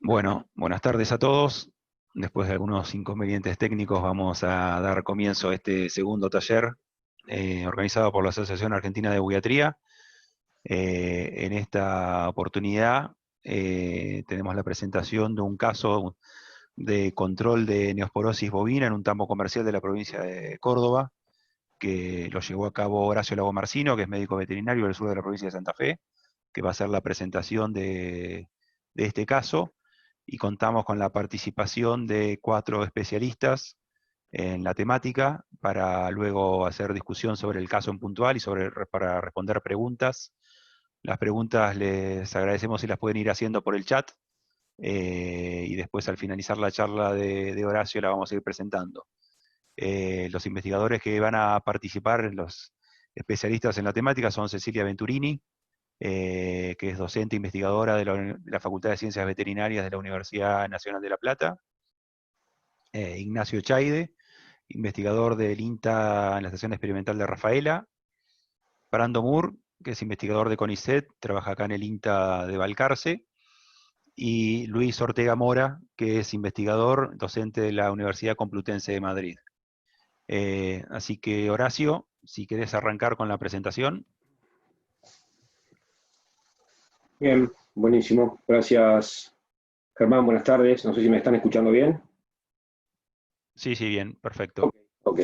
Bueno, buenas tardes a todos. Después de algunos inconvenientes técnicos vamos a dar comienzo a este segundo taller organizado por la Asociación Argentina de Buiatría. En esta oportunidad tenemos la presentación de un caso de control de neosporosis bovina en un tambo comercial de la provincia de Córdoba, que lo llevó a cabo Horacio Lagomarcino, que es médico veterinario del sur de la provincia de Santa Fe, que va a hacer la presentación de este caso. Y contamos con la participación de 4 especialistas en la temática para luego hacer discusión sobre el caso en puntual y para responder preguntas. Las preguntas les agradecemos si las pueden ir haciendo por el chat, y después al finalizar la charla de Horacio la vamos a ir presentando. Los investigadores que van a participar, los especialistas en la temática, son Cecilia Venturini, que es docente investigadora de la Facultad de Ciencias Veterinarias de la Universidad Nacional de La Plata; Ignacio Chaide, investigador del INTA en la Estación Experimental de Rafaela; Brando Moore, que es investigador de CONICET, trabaja acá en el INTA de Balcarce; y Luis Ortega Mora, que es investigador, docente de la Universidad Complutense de Madrid. Así que, Horacio, si querés arrancar con la presentación. Bien, buenísimo. Gracias, Germán. Buenas tardes. No sé si me están escuchando bien. Sí, bien, perfecto. Ok.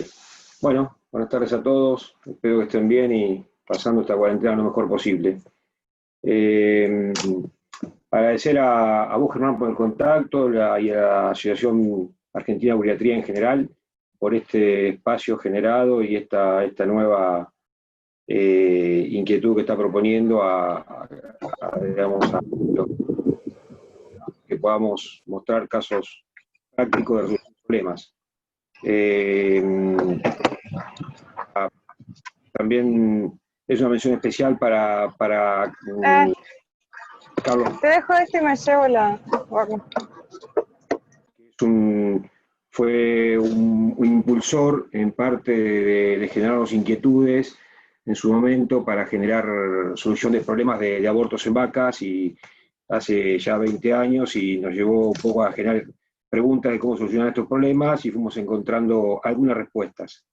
Bueno, buenas tardes a todos. Espero que estén bien y pasando esta cuarentena lo mejor posible. Agradecer a vos, Germán, por el contacto y a la Asociación Argentina de Buiatría en general por este espacio generado y esta nueva inquietud que está proponiendo digamos, que podamos mostrar casos prácticos de resolución de problemas. También es una mención especial para Carlos. Te dejo y me llevo la... Fue un impulsor en parte de generarnos inquietudes en su momento para generar solución de problemas de abortos en vacas, y hace ya 20 años, y nos llevó un poco a generar preguntas de cómo solucionar estos problemas y fuimos encontrando algunas respuestas.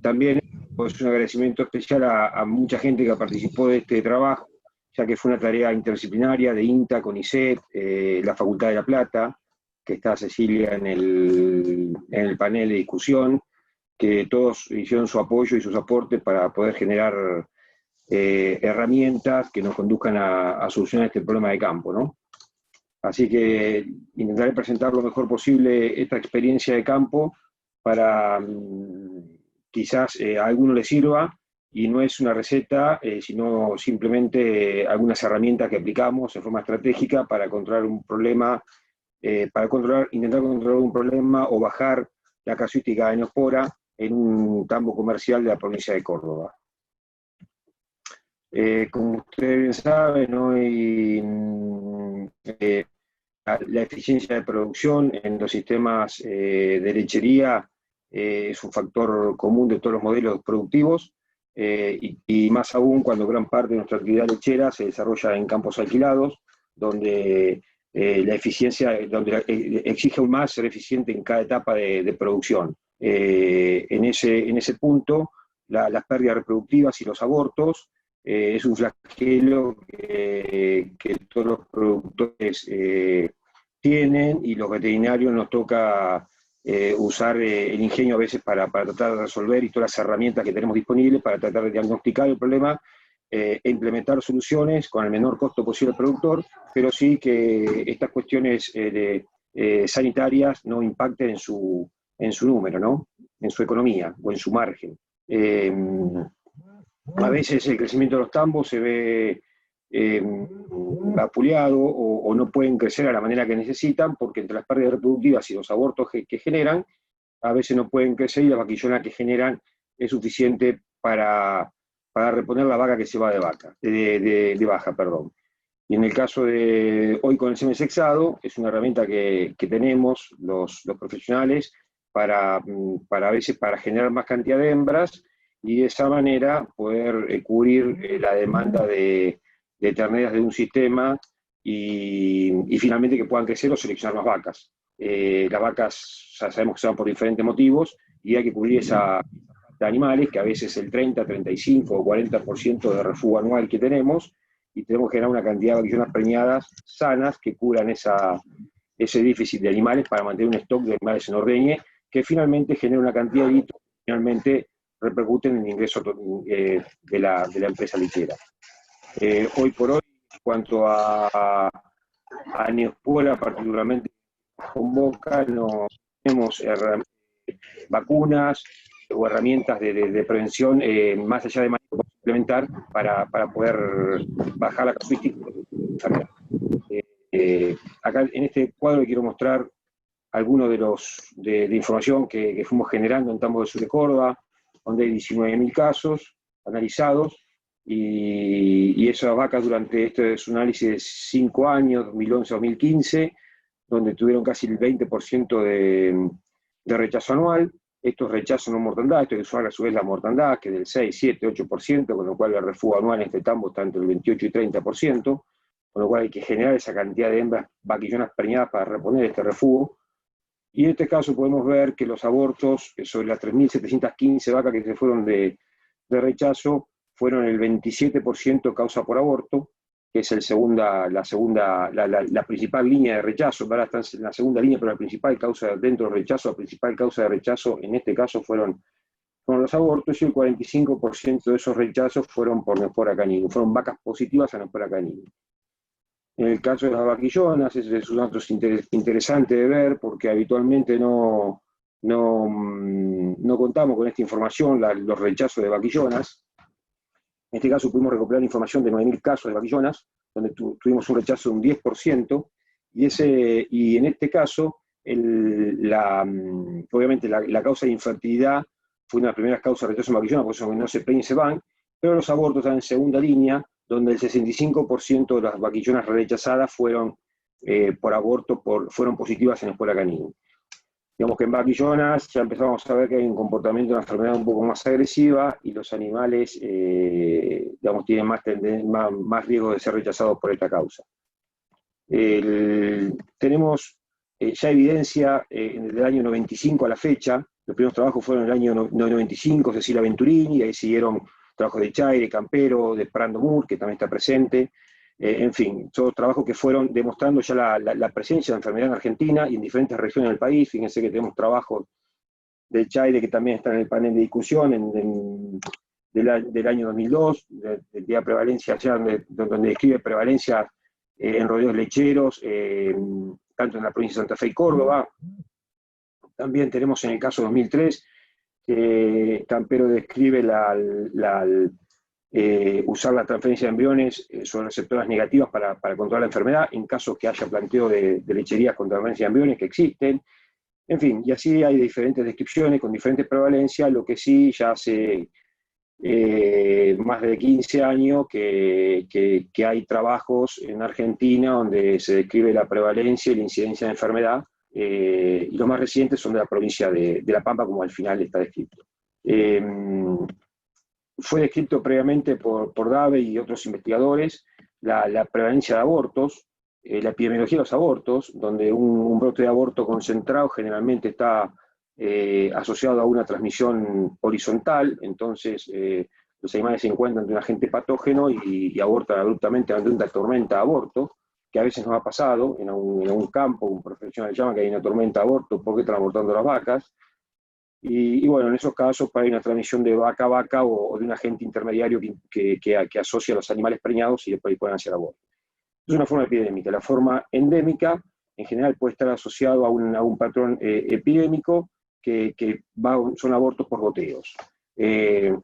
También pues, un agradecimiento especial a mucha gente que participó de este trabajo, ya que fue una tarea interdisciplinaria de INTA, CONICET, la Facultad de La Plata, que está Cecilia en el panel de discusión, que todos hicieron su apoyo y sus aportes para poder generar herramientas que nos conduzcan a solucionar este problema de campo, ¿no? Así que intentaré presentar lo mejor posible esta experiencia de campo para quizás a alguno le sirva, y no es una receta, sino simplemente algunas herramientas que aplicamos en forma estratégica para controlar un problema, intentar controlar un problema o bajar la casuística de neospora en un tambo comercial de la provincia de Córdoba. Como ustedes bien saben, hoy la eficiencia de producción en los sistemas de lechería es un factor común de todos los modelos productivos, y más aún cuando gran parte de nuestra actividad lechera se desarrolla en campos alquilados, donde la eficiencia, donde exige aún más ser eficiente en cada etapa de producción. En ese punto, las pérdidas reproductivas y los abortos es un flagelo que todos los productores tienen, y los veterinarios nos toca usar el ingenio a veces para tratar de resolver, y todas las herramientas que tenemos disponibles para tratar de diagnosticar el problema e implementar soluciones con el menor costo posible al productor, pero sí que estas cuestiones sanitarias no impacten en su número, ¿no? En su economía o en su margen. A veces el crecimiento de los tambos se ve vapuleado o no pueden crecer a la manera que necesitan, porque entre las pérdidas reproductivas y los abortos que generan, a veces no pueden crecer, y la vaquillona que generan es suficiente para reponer la vaca que se va de baja. Y en el caso de hoy con el semen sexado, es una herramienta que tenemos los profesionales para a veces para generar más cantidad de hembras, y de esa manera poder cubrir la demanda de terneras de un sistema y finalmente que puedan crecer o seleccionar más vacas. Las vacas ya sabemos que se van por diferentes motivos y hay que cubrir esa de animales, que a veces el 30, 35 o 40% de refugo anual que tenemos, y tenemos que generar una cantidad de vaquillonas preñadas sanas que cubran ese déficit de animales para mantener un stock de animales en ordeñe, que finalmente genera una cantidad de litros que finalmente repercuten en el ingreso de la empresa lechera. Hoy por hoy, en cuanto a Neosporin, particularmente con Boca, no tenemos vacunas o herramientas de prevención más allá de manejo para implementar para poder bajar la casuística de la enfermedad. Acá en este cuadro quiero mostrar algunos de información que fuimos generando en Tambos del Sur de Córdoba, donde hay 19.000 casos analizados, y esas vacas durante, esto es un análisis de 5 años, 2011-2015, donde tuvieron casi el 20% de rechazo anual. Estos rechazos no mortandad, esto hay que sumar a su vez la mortandad, que es del 6, 7, 8%, con lo cual el refugo anual en este tambo está entre el 28 y 30%, con lo cual hay que generar esa cantidad de hembras vaquillonas preñadas para reponer este refugo. Y en este caso podemos ver que los abortos, sobre las 3.715 vacas que se fueron de rechazo, fueron el 27% causa por aborto, que es la principal línea de rechazo. Ahora están en la segunda línea, pero la principal causa dentro del rechazo, la principal causa de rechazo en este caso fueron los abortos, y el 45% de esos rechazos fueron por Neospora canina, fueron vacas positivas a Neospora canina. En el caso de las vaquillonas, es un dato interesante de ver, porque habitualmente no contamos con esta información, los rechazos de vaquillonas. En este caso pudimos recopilar información de 9.000 casos de vaquillonas, donde tuvimos un rechazo de un 10%, y en este caso, obviamente la causa de infertilidad fue una de las primeras causas de rechazo en vaquillonas, por eso no se preñan y se van, pero los abortos están en segunda línea, donde el 65% de las vaquillonas rechazadas fueron por aborto, fueron positivas en Neospora canina. Digamos que en vaquillonas ya empezamos a ver que hay un comportamiento de una enfermedad un poco más agresiva, y los animales digamos, tienen más riesgo de ser rechazados por esta causa. Tenemos ya evidencia desde el año 95 a la fecha. Los primeros trabajos fueron en el año 95, Cecilia Venturini, y ahí siguieron trabajos de Chay, de Campero, de Prando Moore, que también está presente. En fin, todos trabajos que fueron demostrando ya la presencia de la enfermedad en Argentina y en diferentes regiones del país. Fíjense que tenemos trabajos de Chaire que también están en el panel de discusión del año 2002, del día de prevalencia, allá donde describe prevalencia en rodeos lecheros, tanto en la provincia de Santa Fe y Córdoba. También tenemos en el caso 2003, que Campero describe usar la transferencia de embriones sobre receptoras negativas para controlar la enfermedad, en casos que haya planteo de lecherías con transferencia de embriones, que existen. En fin, y así hay diferentes descripciones con diferentes prevalencias. Lo que sí, ya hace más de 15 años que hay trabajos en Argentina donde se describe la prevalencia y la incidencia de enfermedad, y los más recientes son de la provincia de La Pampa, como al final está descrito. Fue descrito previamente por Dave y otros investigadores la prevalencia de abortos, la epidemiología de los abortos, donde un brote de aborto concentrado generalmente está asociado a una transmisión horizontal. Entonces los animales se encuentran ante un agente patógeno y abortan abruptamente ante una tormenta de aborto, que a veces nos ha pasado en un campo. Un profesional llama que hay una tormenta de aborto porque están abortando las vacas. Y bueno, en esos casos hay una transmisión de vaca a vaca o de un agente intermediario que asocia a los animales preñados y después pueden hacer aborto. Es una forma epidémica. La forma endémica, en general, puede estar asociado a un patrón epidémico que son abortos por goteos. Estos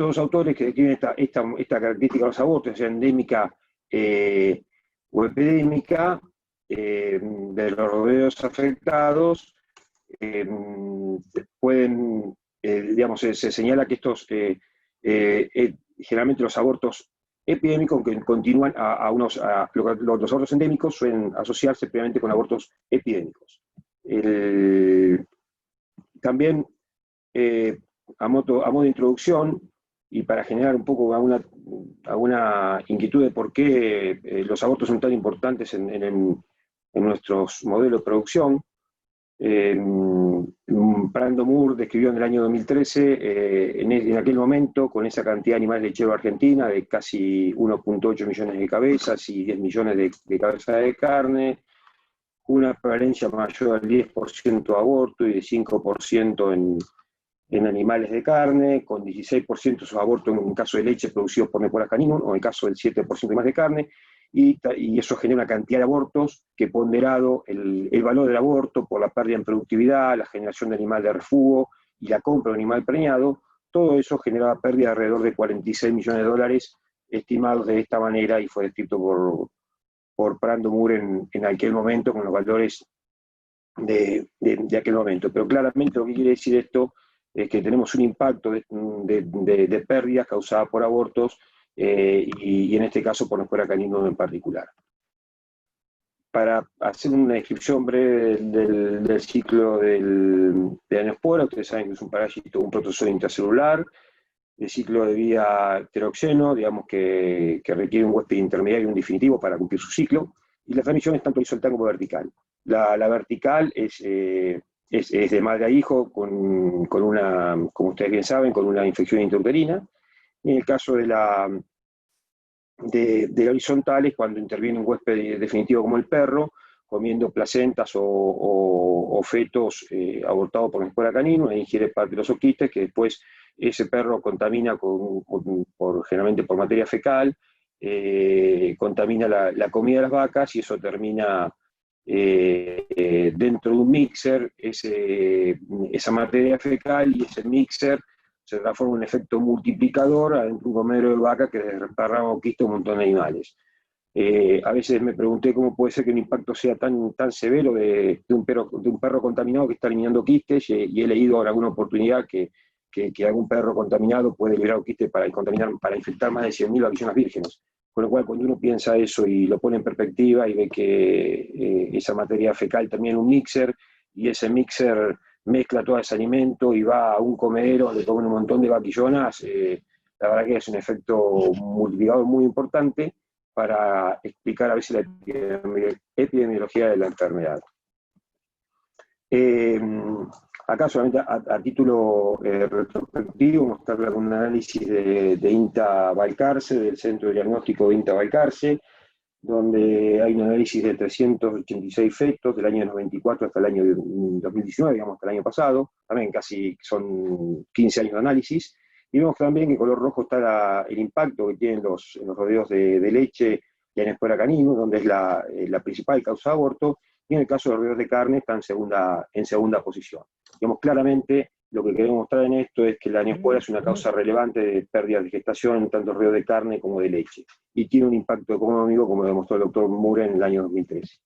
dos autores que describen esta característica de los abortos, sea endémica o epidémica, de los rodeos afectados, digamos, se señala que estos, generalmente los abortos epidémicos, que continúan los abortos endémicos, suelen asociarse previamente con abortos epidémicos. También, a modo de introducción, y para generar un poco alguna inquietud de por qué los abortos son tan importantes en nuestros modelos de producción. Brandon Moore describió en el año 2013, en aquel momento, con esa cantidad de animales lecheros argentina, de casi 1,8 millones de cabezas y 10 millones de cabezas de carne, una prevalencia mayor al 10% de aborto y de 5% en animales de carne, con 16% de esos abortos en caso de leche producidos por Neporas caninum, o en el caso del 7% más de carne, y eso genera una cantidad de abortos que, ponderado el valor del aborto por la pérdida en productividad, la generación de animal de refugio y la compra de animal preñado, todo eso generaba pérdida de alrededor de 46 millones de dólares, estimados de esta manera, y fue descrito por Brandon Moore en aquel momento, con los valores de aquel momento. Pero claramente lo que quiere decir esto es que tenemos un impacto de pérdidas causadas por abortos, y en este caso por Neporas caninum en particular. Para hacer una descripción breve del ciclo de la neospora, ustedes saben que es un parásito, un protozoo intracelular, de ciclo de vida heteroxeno, digamos que requiere un huésped intermediario y un definitivo para cumplir su ciclo, y la transmisión es tanto horizontal como vertical. La vertical es de madre a hijo, con una, como ustedes bien saben, con una infección intrauterina. En el caso de la horizontal es cuando interviene un huésped definitivo como el perro, comiendo placentas o fetos abortados por Neporas caninum, e ingiere parte de los oquistes, que después ese perro contamina generalmente por materia fecal, contamina la comida de las vacas, y eso termina dentro de un mixer, esa materia fecal, y ese mixer se transforma en un efecto multiplicador adentro de un comedero de vaca que desparrama oquistes a un montón de animales. A veces me pregunté cómo puede ser que un impacto sea tan severo de un perro contaminado que está eliminando quistes, y he leído en alguna oportunidad que algún perro contaminado puede liberar quistes para infectar más de 100.000 vaquillonas vírgenes. Con lo cual, cuando uno piensa eso y lo pone en perspectiva y ve que esa materia fecal termina en un mixer, y ese mixer mezcla todo ese alimento y va a un comedero donde comen un montón de vaquillonas, la verdad que es un efecto multiplicador muy importante para explicar a veces la epidemiología de la enfermedad. Acá solamente a título retrospectivo mostrarles un análisis de INTA Balcarce, del Centro de Diagnóstico de INTA Balcarce, donde hay un análisis de 386 fetos del año 94 hasta el año 2019, digamos, hasta el año pasado, también casi son 15 años de análisis, y vemos también que en color rojo está el impacto que tienen en los rodeos de leche y en Neporas caninum, donde es la principal causa de aborto, y en el caso de los rodeos de carne está en segunda posición. Digamos, claramente lo que queremos mostrar en esto es que la neospora es una causa relevante de pérdida de gestación en tanto rodeos de carne como de leche, y tiene un impacto económico, como demostró el doctor Moore en el año 2013.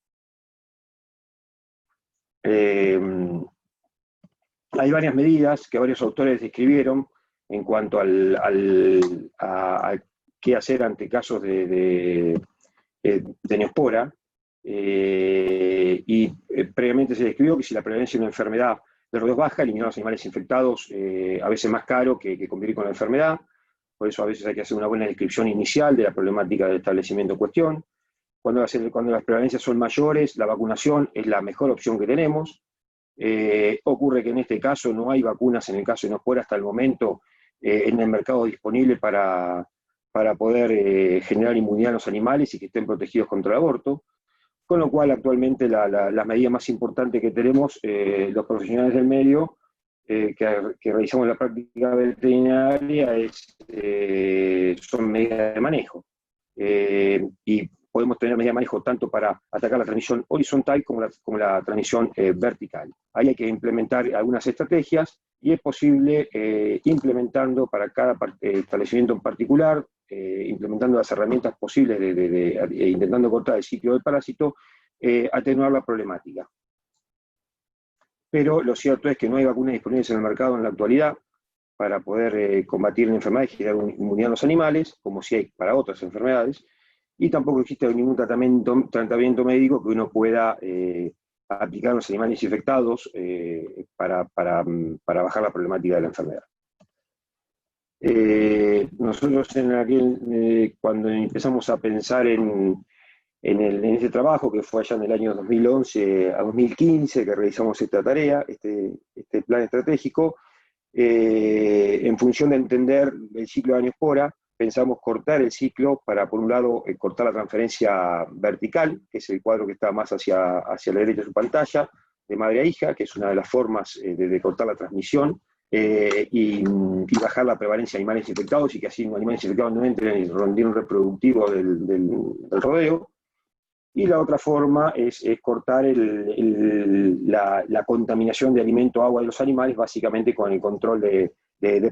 Hay varias medidas que varios autores describieron en cuanto a qué hacer ante casos de neospora, y previamente se describió que si la prevalencia de una enfermedad de rodeos baja, eliminar a los animales infectados a veces más caro que convivir con la enfermedad. Por eso a veces hay que hacer una buena descripción inicial de la problemática del establecimiento en cuestión. Cuando las prevalencias son mayores, la vacunación es la mejor opción que tenemos. Ocurre que en este caso no hay vacunas, en el caso de neospora hasta el momento, en el mercado disponible para poder generar inmunidad en los animales y que estén protegidos contra el aborto. Con lo cual, actualmente, la medida más importante que tenemos los profesionales del medio que realizamos la práctica veterinaria son medidas de manejo. Y podemos tener medidas de manejo tanto para atacar la transmisión horizontal como la transmisión vertical. Ahí hay que implementar algunas estrategias, y es posible implementando para cada establecimiento en particular, implementando las herramientas posibles intentando cortar el ciclo del parásito, atenuar la problemática. Pero lo cierto es que no hay vacunas disponibles en el mercado en la actualidad para poder combatir la enfermedad y generar inmunidad en los animales, como si hay para otras enfermedades, y tampoco existe ningún tratamiento médico que uno pueda aplicar a los animales infectados para bajar la problemática de la enfermedad. Nosotros cuando empezamos a pensar en ese trabajo, que fue allá en el año 2011 a 2015, que realizamos esta tarea, este plan estratégico, en función de entender el ciclo de añospora, pensamos cortar el ciclo para, por un lado, cortar la transferencia vertical, que es el cuadro que está más hacia la derecha de su pantalla, de madre a hija, que es una de las formas de cortar la transmisión, y bajar la prevalencia de animales infectados y que así los animales infectados no entren en el rondín reproductivo del rodeo. Y la otra forma es cortar la contaminación de alimento, agua de los animales, básicamente con el control de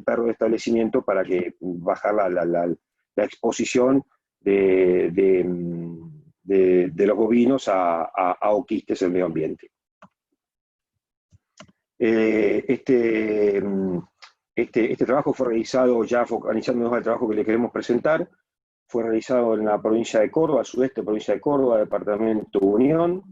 perros de establecimiento para que bajar la exposición de los bovinos a oquistes en el medio ambiente. Este trabajo fue realizado, ya focalizándonos al trabajo que le queremos presentar, fue realizado en la provincia de Córdoba, sudeste provincia de Córdoba, departamento Unión,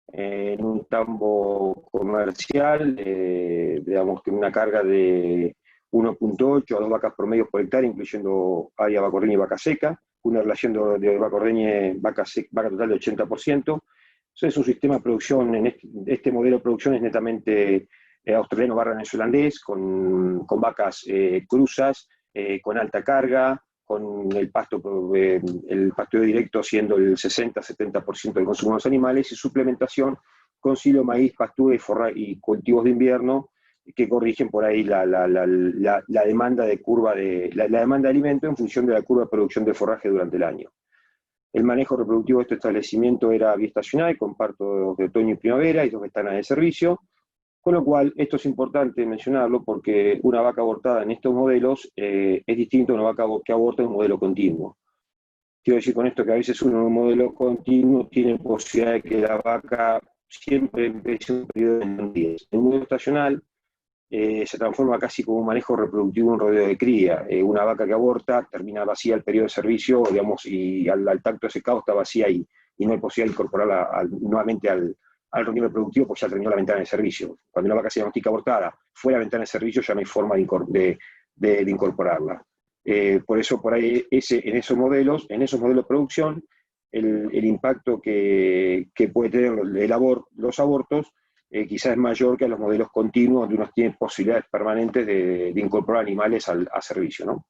en un tambo comercial, digamos que una carga de 1.8 a 2 vacas promedio por hectárea, incluyendo área vaca ordeña y vaca seca, una relación de vaca ordeña vaca total de 80%. Entonces es un sistema de producción, este modelo de producción es netamente australiano barra neozelandés, con vacas cruzas, con alta carga, con el pastoreo directo siendo el 60-70% del consumo de los animales, y suplementación con silo, maíz, pastura y cultivos de invierno, que corrigen por ahí la demanda la demanda de alimento en función de la curva de producción de forraje durante el año. El manejo reproductivo de este establecimiento era biestacional, con partos de otoño y primavera y 2 ventanas de servicio, con lo cual esto es importante mencionarlo porque una vaca abortada en estos modelos es distinto a una vaca que aborta en un modelo continuo. Quiero decir con esto que a veces uno en un modelo continuo tiene posibilidad de que la vaca siempre empiece un periodo de 21 días. En un modelo estacional se transforma casi como un manejo reproductivo, un rodeo de cría. Una vaca que aborta termina vacía el periodo de servicio, digamos, y al tacto secado está vacía y no hay posibilidad de incorporarla nuevamente al rodeo reproductivo porque ya terminó la ventana de servicio. Cuando una vaca se diagnostica abortada fuera de la ventana de servicio ya no hay forma de incorporarla. Por eso, por ahí, en esos modelos de producción, el impacto que puede tener los abortos quizás es mayor que a los modelos continuos, donde uno tiene posibilidades permanentes de incorporar animales a servicio, ¿no?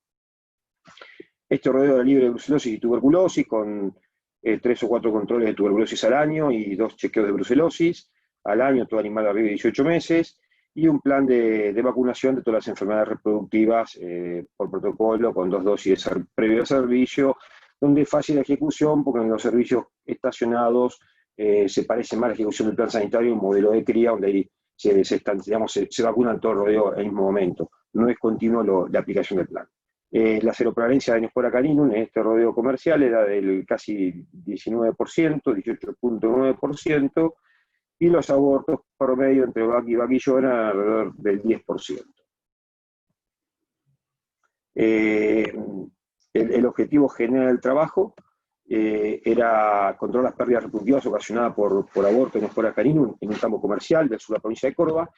Este rodeo era libre de brucelosis y tuberculosis, con 3 o 4 controles de tuberculosis al año y 2 chequeos de brucelosis al año, todo animal arriba de 18 meses, y un plan de vacunación de todas las enfermedades reproductivas por protocolo, con 2 dosis previo al servicio, donde es fácil la ejecución, porque en los servicios estacionados se parece más a la ejecución del plan sanitario, un modelo de cría, donde ahí se vacunan todo el rodeo en el mismo momento. No es continuo la aplicación del plan. La seroprevalencia de Aeneospora caninum en este rodeo comercial era del casi 19%, 18.9%, y los abortos promedio entre vaca y vaquillo eran alrededor del 10%. El objetivo general del trabajo era controlar las pérdidas reproductivas ocasionadas por aborto en Aeneospora caninum en un campo comercial del sur de la provincia de Córdoba,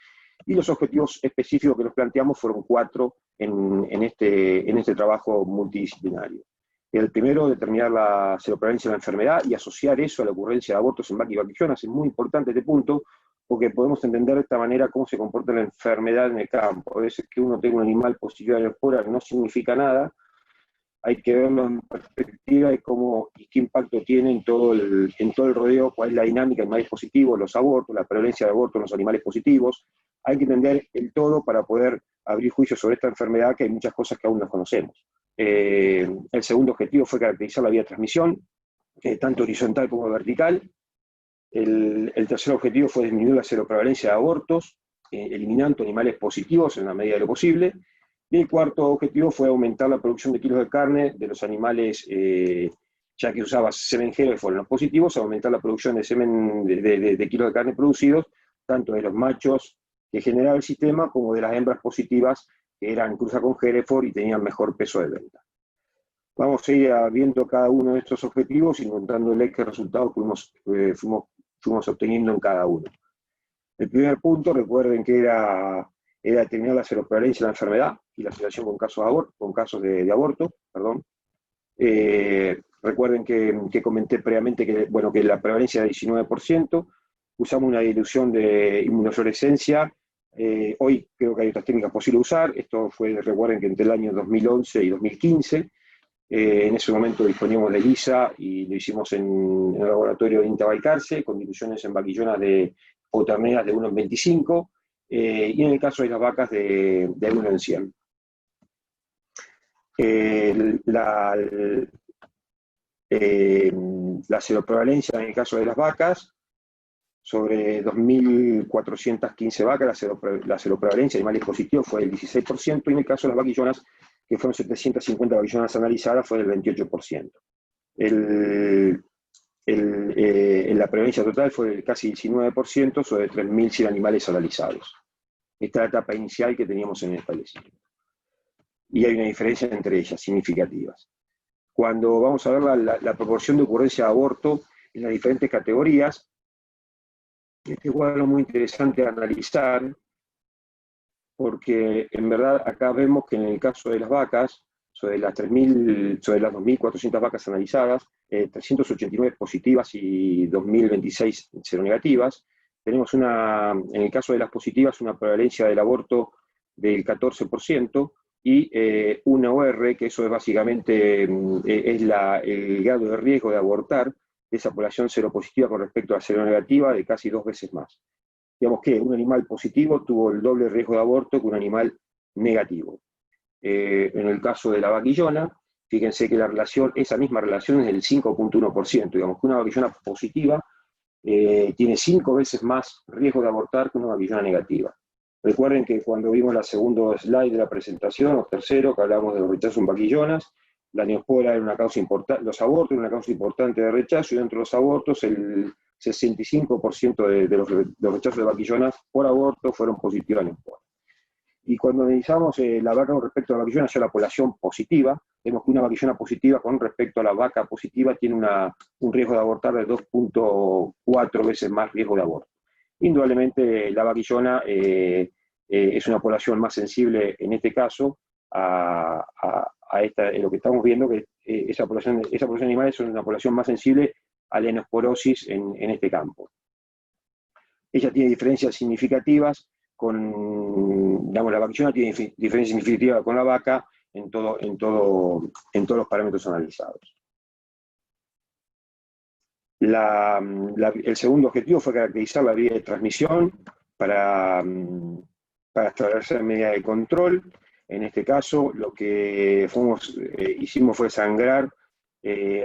y los objetivos específicos que nos planteamos fueron 4 en este trabajo multidisciplinario. El primero, determinar la seroprevalencia de la enfermedad y asociar eso a la ocurrencia de abortos en vaca y vaquillonas. Es muy importante este punto, porque podemos entender de esta manera cómo se comporta la enfermedad en el campo. A veces que uno tenga un animal positivo a la espora no significa nada, hay que verlo en perspectiva de qué impacto tiene en todo el rodeo, cuál es la dinámica de animales positivos, los abortos, la prevalencia de abortos en los animales positivos. Hay que entender el todo para poder abrir juicios sobre esta enfermedad, que hay muchas cosas que aún no conocemos. El segundo objetivo fue caracterizar la vía de transmisión, tanto horizontal como vertical. El tercer objetivo fue disminuir la seroprevalencia de abortos, eliminando animales positivos en la medida de lo posible. Y el cuarto objetivo fue aumentar la producción de kilos de carne de los animales, ya que usaba semenjero que fueron los positivos, aumentar la producción de semen de kilos de carne producidos, tanto de los machos que generaba el sistema, como de las hembras positivas, que eran cruza con Hereford y tenían mejor peso de venta. Vamos a ir viendo cada uno de estos objetivos y contándoles qué resultados fuimos obteniendo en cada uno. El primer punto, recuerden que era determinar la seroprevalencia de la enfermedad, y la asociación con casos de aborto, perdón. Recuerden que comenté previamente que, bueno, que la prevalencia era 19%, usamos una dilución de inmunofluorescencia. Hoy creo que hay otras técnicas posibles de usar. Esto fue, recuerden que entre el año 2011 y 2015, en ese momento disponíamos de ELISA y lo hicimos en el laboratorio de INTA Balcarce, con diluciones en vaquillonas o terneras de 1 en 25, y en el caso de las vacas de 1 en 100. La seroprevalencia en el caso de las vacas, sobre 2.415 vacas, la seroprevalencia de animales positivos fue del 16%, y en el caso de las vaquillonas, que fueron 750 vaquillonas analizadas, fue del 28%. La prevalencia total fue del casi 19% sobre 3.100 animales analizados. Esta es la etapa inicial que teníamos en el establecimiento. Y hay una diferencia entre ellas, significativas. Cuando vamos a ver la proporción de ocurrencia de aborto en las diferentes categorías, este es algo muy interesante analizar, porque en verdad acá vemos que en el caso de las vacas, sobre las 2.400 vacas analizadas, 389 positivas y 2.026 seronegativas. Tenemos en el caso de las positivas, una prevalencia del aborto del 14%, y una OR, que eso es básicamente es el grado de riesgo de abortar de esa población seropositiva con respecto a la seronegativa, de casi 2 veces más. Digamos que un animal positivo tuvo el doble riesgo de aborto que un animal negativo. En el caso de la vaquillona, fíjense que esa misma relación es del 5.1%, digamos que una vaquillona positiva tiene 5 veces más riesgo de abortar que una vaquillona negativa. Recuerden que cuando vimos la segundo slide de la presentación, o tercero, que hablamos de los rechazos en vaquillonas, la neospora era una causa importante, los abortos eran una causa importante de rechazo, y dentro de los abortos el 65% de los rechazos de vaquillonas por aborto fueron positivas a neospora. Y cuando analizamos la vaca con respecto a la vaquillona, ya la población positiva, vemos que una vaquillona positiva con respecto a la vaca positiva tiene un riesgo de abortar de 2.4 veces más riesgo de aborto. Indudablemente la vaquillona es una población más sensible en este caso a lo que estamos viendo, que esa población de animales es una población más sensible a la enosporosis en este campo. Ella tiene diferencias significativas digamos, la vaquillona tiene diferencias significativas con la vaca en todos los parámetros analizados. El segundo objetivo fue caracterizar la vía de transmisión para establecer medidas de control. En este caso, lo que hicimos fue sangrar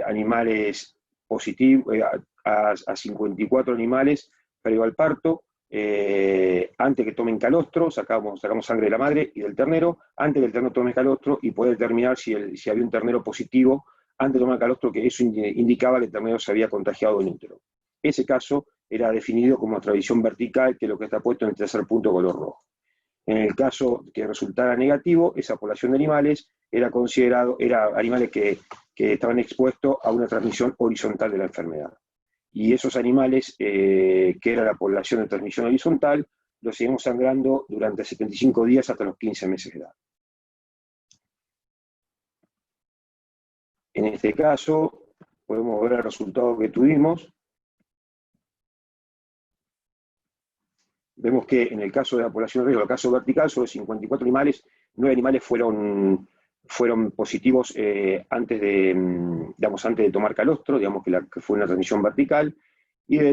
animales positivos, a 54 animales previo al parto, antes que tomen calostro, sacamos sangre de la madre y del ternero, antes que el ternero tome calostro, y poder determinar si había un ternero positivo antes de tomar calostro, que eso indicaba que el ternero se había contagiado en útero. Ese caso era definido como tradición vertical, que es lo que está puesto en el tercer punto color rojo. En el caso que resultara negativo, esa población de animales era animales que estaban expuestos a una transmisión horizontal de la enfermedad. Y esos animales, que era la población de transmisión horizontal, los seguimos sangrando durante 75 días hasta los 15 meses de edad. En este caso, podemos ver el resultado que tuvimos. Vemos que en el caso de la población de riesgo, el caso vertical, sobre 54 animales, 9 animales fueron positivos antes de tomar calostro, digamos que fue una transmisión vertical, y de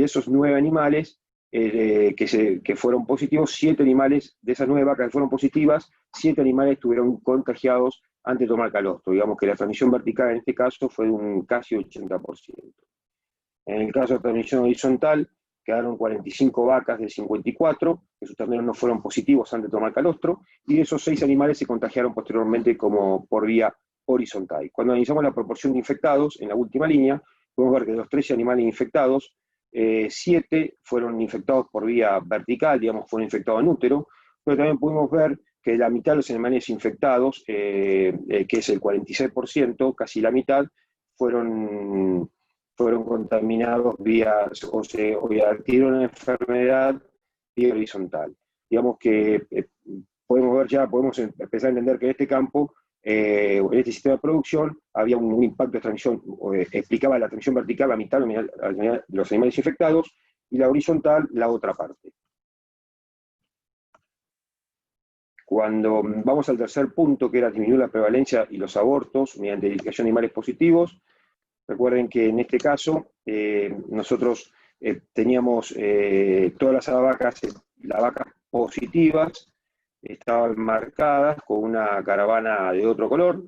esos 9 animales que fueron positivos, 7 animales de esas 9 vacas que fueron positivas, 7 animales estuvieron contagiados antes de tomar calostro. Digamos que la transmisión vertical en este caso fue de un casi 80%. En el caso de transmisión horizontal, quedaron 45 vacas de 54, que sus terneros no fueron positivos antes de tomar calostro, y de esos 6 animales se contagiaron posteriormente como por vía horizontal. Cuando analizamos la proporción de infectados, en la última línea, podemos ver que de los 13 animales infectados, 7 fueron infectados por vía vertical, digamos, fueron infectados en útero, pero también pudimos ver que la mitad de los animales infectados, que es el 46%, casi la mitad, fueron contaminados o adquirieron una enfermedad vía horizontal. Digamos que podemos ver ya, podemos empezar a entender que en este campo, en este sistema de producción, había un impacto de transmisión, explicaba la transmisión vertical, la mitad de los animales infectados, y la horizontal, la otra parte. Cuando vamos al tercer punto, que era disminuir la prevalencia y los abortos mediante identificación de animales positivos, recuerden que en este caso nosotros teníamos todas las vacas positivas, estaban marcadas con una caravana de otro color,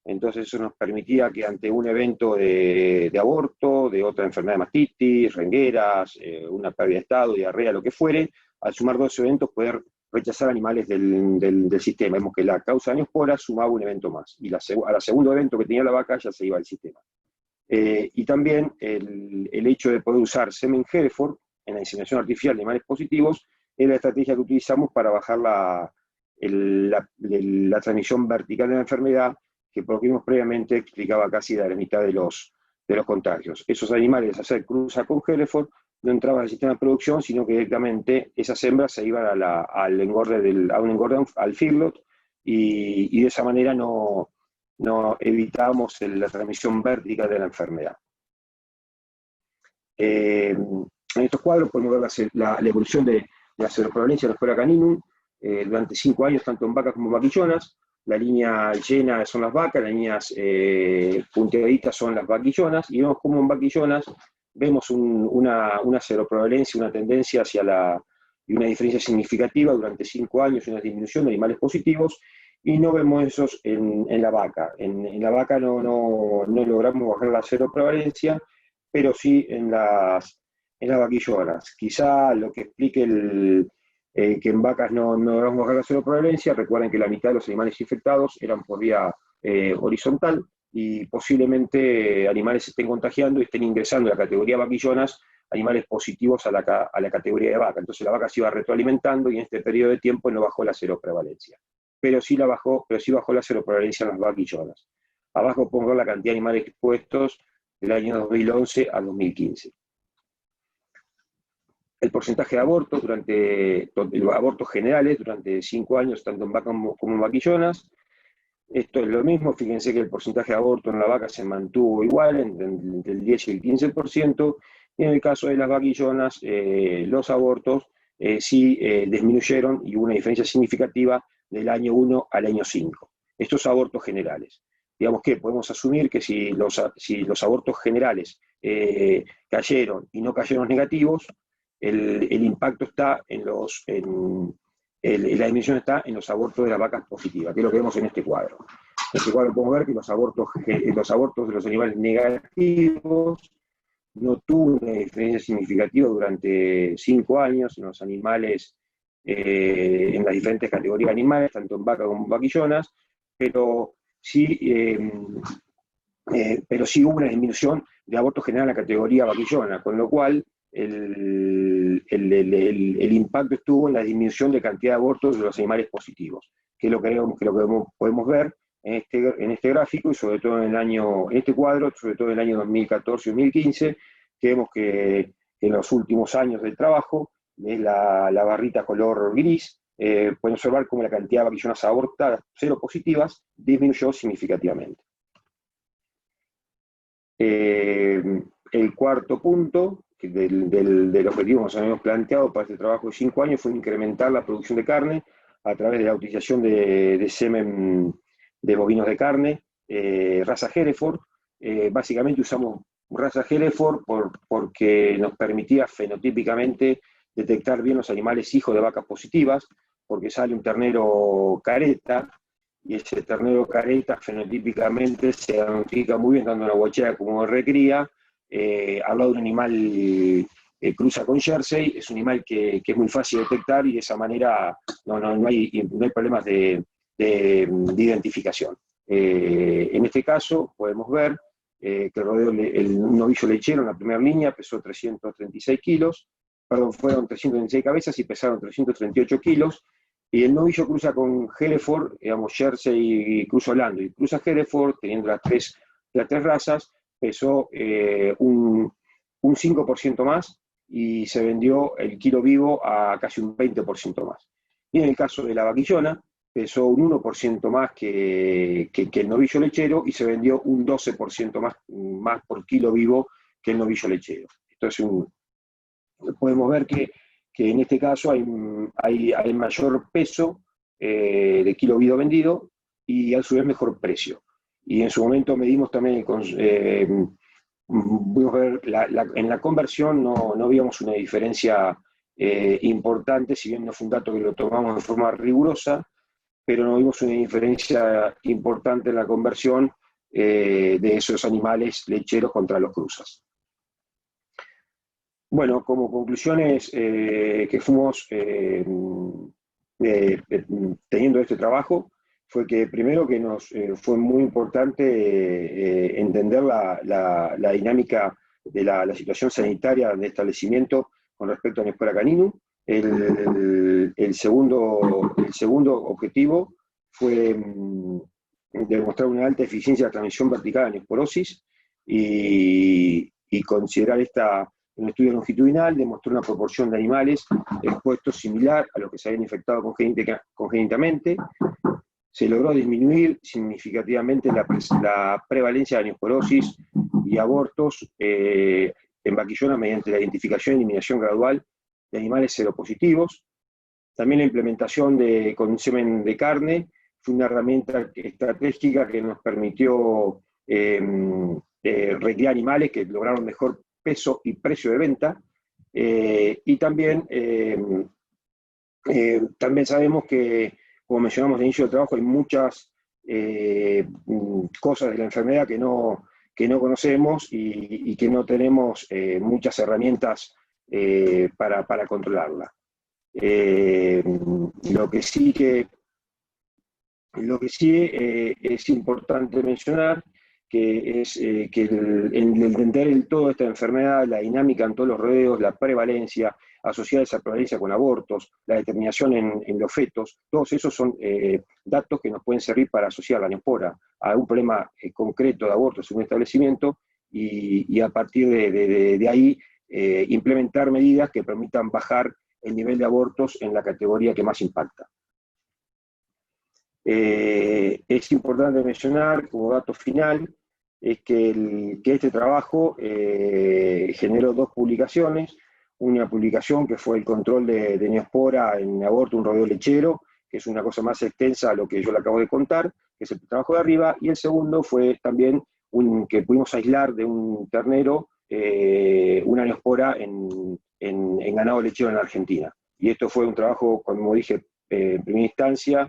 entonces eso nos permitía que ante un evento de aborto, de otra enfermedad de mastitis, rengueras, una pérdida de estado, diarrea, lo que fuere, al sumar dos eventos poder rechazar animales del sistema. Vemos que la causa de neospora sumaba un evento más, y al segundo evento que tenía la vaca ya se iba al sistema. Y también el hecho de poder usar semen Hereford en la inseminación artificial de animales positivos es la estrategia que utilizamos para bajar la transmisión vertical de la enfermedad, que por lo que vimos previamente explicaba casi la mitad de los contagios. Esos animales, al hacer cruza con Hereford, no entraban al sistema de producción, sino que directamente esas hembras se iban al engorde al feedlot, y de esa manera no evitamos la transmisión vertical de la enfermedad. En estos cuadros podemos ver la evolución de la seroprevalencia de la Neospora caninum durante 5 años, tanto en vacas como en vaquillonas. La línea llena son las vacas, las líneas punteaditas son las vaquillonas, y vemos cómo en vaquillonas vemos una seroprevalencia, una tendencia y una diferencia significativa durante 5 años, una disminución de animales positivos, y no vemos esos en la vaca. En la vaca no logramos bajar la seroprevalencia, pero sí en las vaquillonas. Quizá lo que explique que en vacas no logramos bajar la seroprevalencia, recuerden que la mitad de los animales infectados eran por vía horizontal, y posiblemente animales se estén contagiando y estén ingresando a la categoría vaquillonas animales positivos a la categoría de vaca. Entonces la vaca se iba retroalimentando, y en este periodo de tiempo no bajó la seroprevalencia. Pero sí bajó la seroprevalencia en las vaquillonas. Abajo podemos ver la cantidad de animales expuestos del año 2011 al 2015. El porcentaje de abortos los abortos generales durante 5 años, tanto en vacas como en vaquillonas. Esto es lo mismo, fíjense que el porcentaje de aborto en la vaca se mantuvo igual, entre el 10 y el 15%, y en el caso de las vaquillonas, los abortos sí disminuyeron, y hubo una diferencia significativa del año 1 al año 5. Estos abortos generales. Digamos que podemos asumir que si los abortos generales cayeron y no cayeron negativos, el impacto está la disminución está en los abortos de las vacas positivas, que es lo que vemos en este cuadro. En este cuadro podemos ver que los abortos de los animales negativos no tuvo una diferencia significativa durante 5 años en los animales, en las diferentes categorías de animales, tanto en vacas como en vaquillonas, pero sí hubo una disminución de abortos general en la categoría vaquillona, con lo cual el impacto estuvo en la disminución de cantidad de abortos de los animales positivos, que es lo que podemos ver en este gráfico, y sobre todo en este cuadro, sobre todo en el año 2014 y 2015, que vemos que en los últimos años del trabajo, es la barrita color gris, pueden observar cómo la cantidad de vaquillonas abortadas seropositivas disminuyó significativamente. El cuarto punto del objetivo que nos habíamos planteado para este trabajo de 5 años fue incrementar la producción de carne a través de la utilización de semen de bovinos de carne, raza Hereford. Básicamente usamos raza Hereford porque nos permitía fenotípicamente detectar bien los animales hijos de vacas positivas, porque sale un ternero careta, y ese ternero careta fenotípicamente se identifica muy bien tanto en la guachera como en recría. Al lado de un animal cruza con Jersey, es un animal que es muy fácil de detectar, y de esa manera no hay problemas de identificación. En este caso podemos ver que un novillo lechero en la primera línea pesó 336 kilos, fueron 336 cabezas y pesaron 338 kilos, y el novillo cruza con Hereford, digamos Jersey y cruza Orlando, y cruza Hereford teniendo las tres razas, pesó un 5% más, y se vendió el kilo vivo a casi un 20% más. Y en el caso de la vaquillona, pesó un 1% más que el novillo lechero y se vendió un 12% más por kilo vivo que el novillo lechero. Entonces podemos ver que en este caso hay mayor peso de kilo vivo vendido y a su vez mejor precio. Y en su momento medimos también, pudimos ver, en la conversión no vimos una diferencia importante, si bien no fue un dato que lo tomamos de forma rigurosa, pero no vimos una diferencia importante en la conversión de esos animales lecheros contra los cruzas. Bueno, como conclusiones que fuimos teniendo este trabajo, fue que primero que nos fue muy importante entender la dinámica de la situación sanitaria del establecimiento con respecto a Neospora caninum. El segundo objetivo fue demostrar una alta eficiencia de transmisión vertical de neosporosis y considerar un estudio longitudinal demostró una proporción de animales expuestos similar a los que se habían infectado congénitamente. Se logró disminuir significativamente la prevalencia de neosporosis y abortos en vaquillona mediante la identificación y eliminación gradual de animales seropositivos. También la implementación con semen de carne fue una herramienta estratégica que nos permitió recrear animales que lograron mejor peso y precio de venta, y también sabemos que, como mencionamos al inicio del trabajo, hay muchas cosas de la enfermedad que no conocemos y que no tenemos muchas herramientas para controlarla. Lo que sí es importante mencionar que es que el entender el todo esta enfermedad, la dinámica en todos los rodeos, la prevalencia, asociada a esa prevalencia con abortos, la determinación en los fetos, todos esos son datos que nos pueden servir para asociar la neospora a un problema concreto de abortos en un establecimiento y a partir de ahí implementar medidas que permitan bajar el nivel de abortos en la categoría que más impacta. Es importante mencionar, como dato final, es que este trabajo generó 2 publicaciones. Una publicación que fue el control de neospora en aborto, un rodeo lechero, que es una cosa más extensa a lo que yo le acabo de contar, que es el trabajo de arriba, y el segundo fue también que pudimos aislar de un ternero una neospora en ganado lechero en la Argentina. Y esto fue un trabajo, como dije, en primera instancia,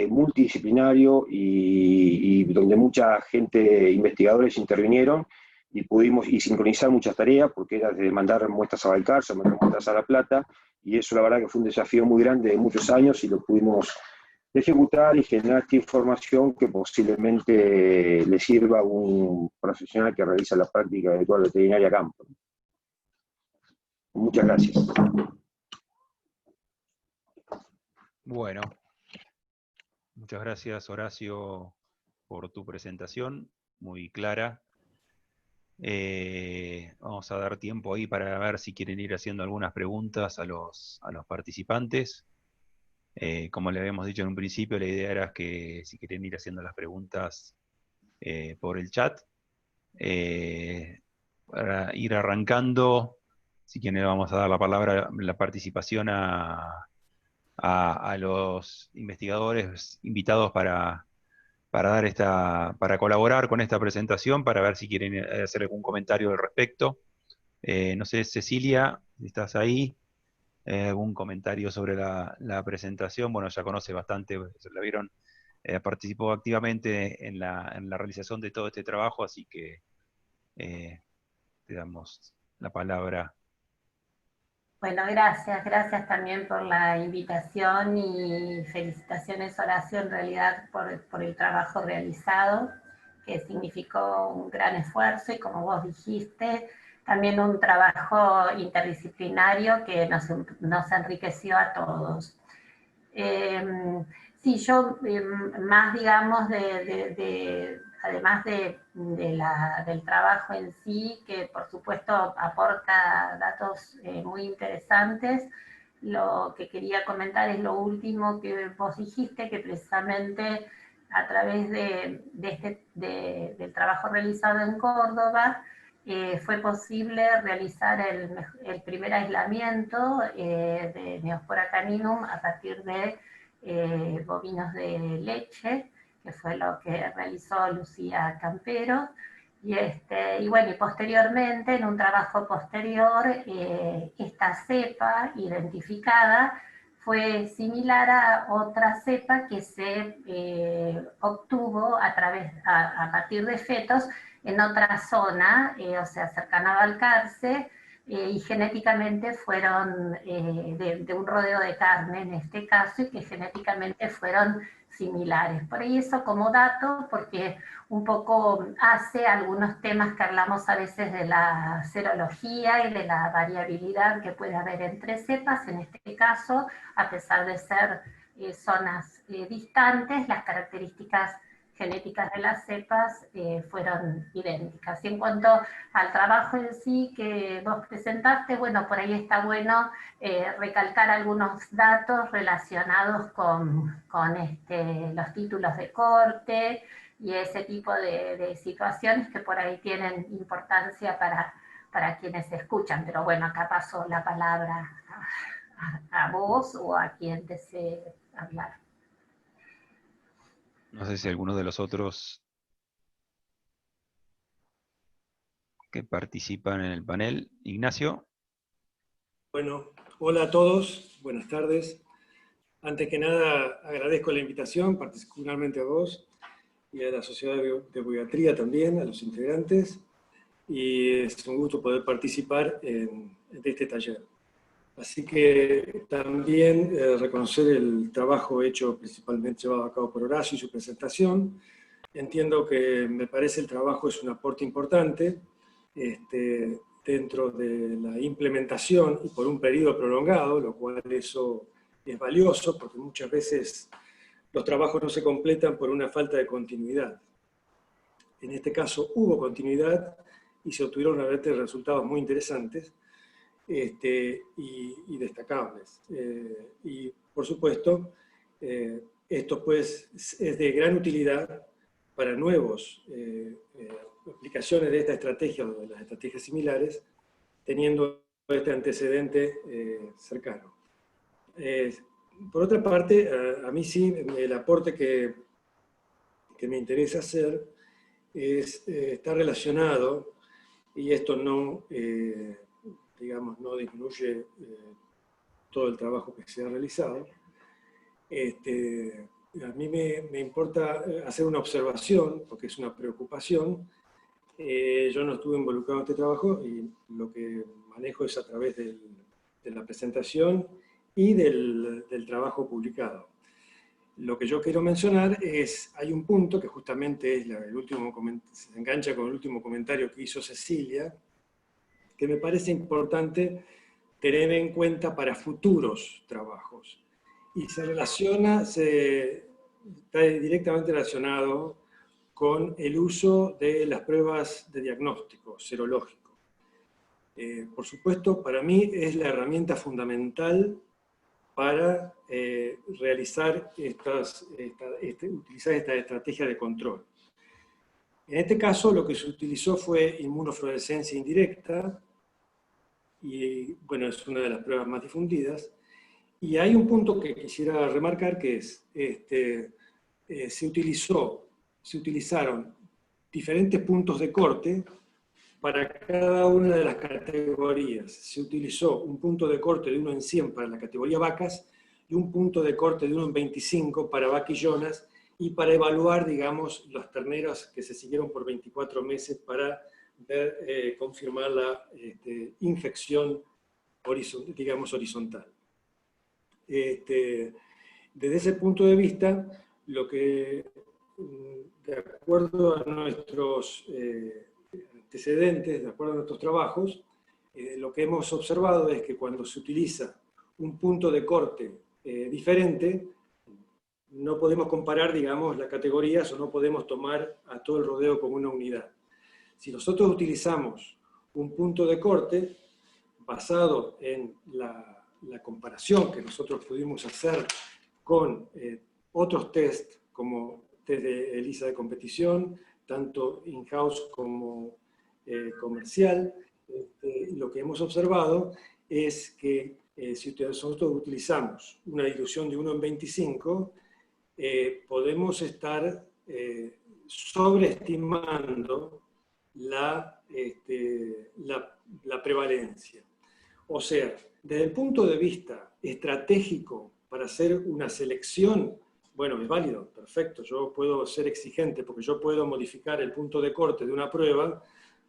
multidisciplinario y donde mucha gente, investigadores intervinieron y pudimos sincronizar muchas tareas, porque era de mandar muestras a Balcarce, mandar muestras a La Plata, y eso la verdad que fue un desafío muy grande de muchos años y lo pudimos ejecutar y generar esta información que posiblemente le sirva a un profesional que realiza la práctica de toda la veterinaria a campo. Muchas gracias. Bueno, muchas gracias, Horacio, por tu presentación, muy clara. Vamos a dar tiempo ahí para ver si quieren ir haciendo algunas preguntas a los participantes. Como le habíamos dicho en un principio, la idea era que si quieren ir haciendo las preguntas por el chat, para ir arrancando, si quieren vamos a dar la palabra, la participación a los investigadores invitados para colaborar con esta presentación, para ver si quieren hacer algún comentario al respecto. No sé, Cecilia, si estás ahí, algún comentario sobre la presentación. Bueno, ya conoce bastante, la vieron, participó activamente en la realización de todo este trabajo, así que te damos la palabra. Bueno, gracias también por la invitación y felicitaciones, Horacio, en realidad por el trabajo realizado, que significó un gran esfuerzo y, como vos dijiste, también un trabajo interdisciplinario que nos enriqueció a todos. Sí, yo más, digamos, además del trabajo en sí, que por supuesto aporta datos muy interesantes, lo que quería comentar es lo último que vos dijiste, que precisamente a través del trabajo realizado en Córdoba, fue posible realizar el primer aislamiento de Neospora caninum a partir de bovinos de leche, que fue lo que realizó Lucía Campero. Y bueno, y posteriormente, en un trabajo posterior, esta cepa identificada fue similar a otra cepa que se obtuvo a partir de fetos en otra zona, o sea, cercana a Balcarce, y genéticamente fueron de un rodeo de carne en este caso, y que genéticamente fueron similares. Por ahí eso como dato, porque un poco hace algunos temas que hablamos a veces de la serología y de la variabilidad que puede haber entre cepas. En este caso, a pesar de ser zonas distantes, las características genéticas de las cepas fueron idénticas. Y en cuanto al trabajo en sí que vos presentaste, bueno, por ahí está bueno recalcar algunos datos relacionados con los títulos de corte y ese tipo de situaciones que por ahí tienen importancia para quienes escuchan. Pero bueno, acá paso la palabra a vos o a quien desee hablar. No sé si alguno de los otros que participan en el panel. Ignacio. Bueno, hola a todos, buenas tardes. Antes que nada, agradezco la invitación, particularmente a vos y a la Sociedad de Buiatría también, a los integrantes, y es un gusto poder participar de este taller. Así que también reconocer el trabajo hecho principalmente llevado a cabo por Horacio y su presentación. Entiendo que me parece el trabajo es un aporte importante dentro de la implementación y por un periodo prolongado, lo cual eso es valioso porque muchas veces los trabajos no se completan por una falta de continuidad. En este caso hubo continuidad y se obtuvieron a veces resultados muy interesantes y destacables. Y por supuesto, esto pues es de gran utilidad para nuevos aplicaciones de esta estrategia o de las estrategias similares, teniendo este antecedente cercano. Por otra parte, a mí sí, el aporte que me interesa hacer está relacionado, y esto no, digamos, no disminuye todo el trabajo que se ha realizado. A mí me importa hacer una observación, porque es una preocupación. Yo no estuve involucrado en este trabajo y lo que manejo es a través de la presentación y del trabajo publicado. Lo que yo quiero mencionar es, hay un punto que justamente es el último, se engancha con el último comentario que hizo Cecilia, que me parece importante tener en cuenta para futuros trabajos. Y se relaciona, está directamente relacionado con el uso de las pruebas de diagnóstico serológico. Por supuesto, para mí es la herramienta fundamental para realizar utilizar esta estrategia de control. En este caso, lo que se utilizó fue inmunofluorescencia indirecta, y bueno, es una de las pruebas más difundidas. Y hay un punto que quisiera remarcar, que es, se utilizaron diferentes puntos de corte para cada una de las categorías. Se utilizó un punto de corte de 1 en 100 para la categoría vacas y un punto de corte de 1 en 25 para vaquillonas, y para evaluar, digamos, las terneras que se siguieron por 24 meses para ver, confirmar la infección, digamos, horizontal. Desde ese punto de vista, lo que, de acuerdo a nuestros antecedentes, de acuerdo a nuestros trabajos, lo que hemos observado es que cuando se utiliza un punto de corte diferente, no podemos comparar, digamos, las categorías, o no podemos tomar a todo el rodeo como una unidad. Si nosotros utilizamos un punto de corte basado en la comparación que nosotros pudimos hacer con otros test, como test de ELISA de competición, tanto in-house como comercial, lo que hemos observado es que si nosotros utilizamos una dilución de 1 en 25, podemos estar sobreestimando la prevalencia. O sea, desde el punto de vista estratégico para hacer una selección, bueno, es válido, perfecto, yo puedo ser exigente porque yo puedo modificar el punto de corte de una prueba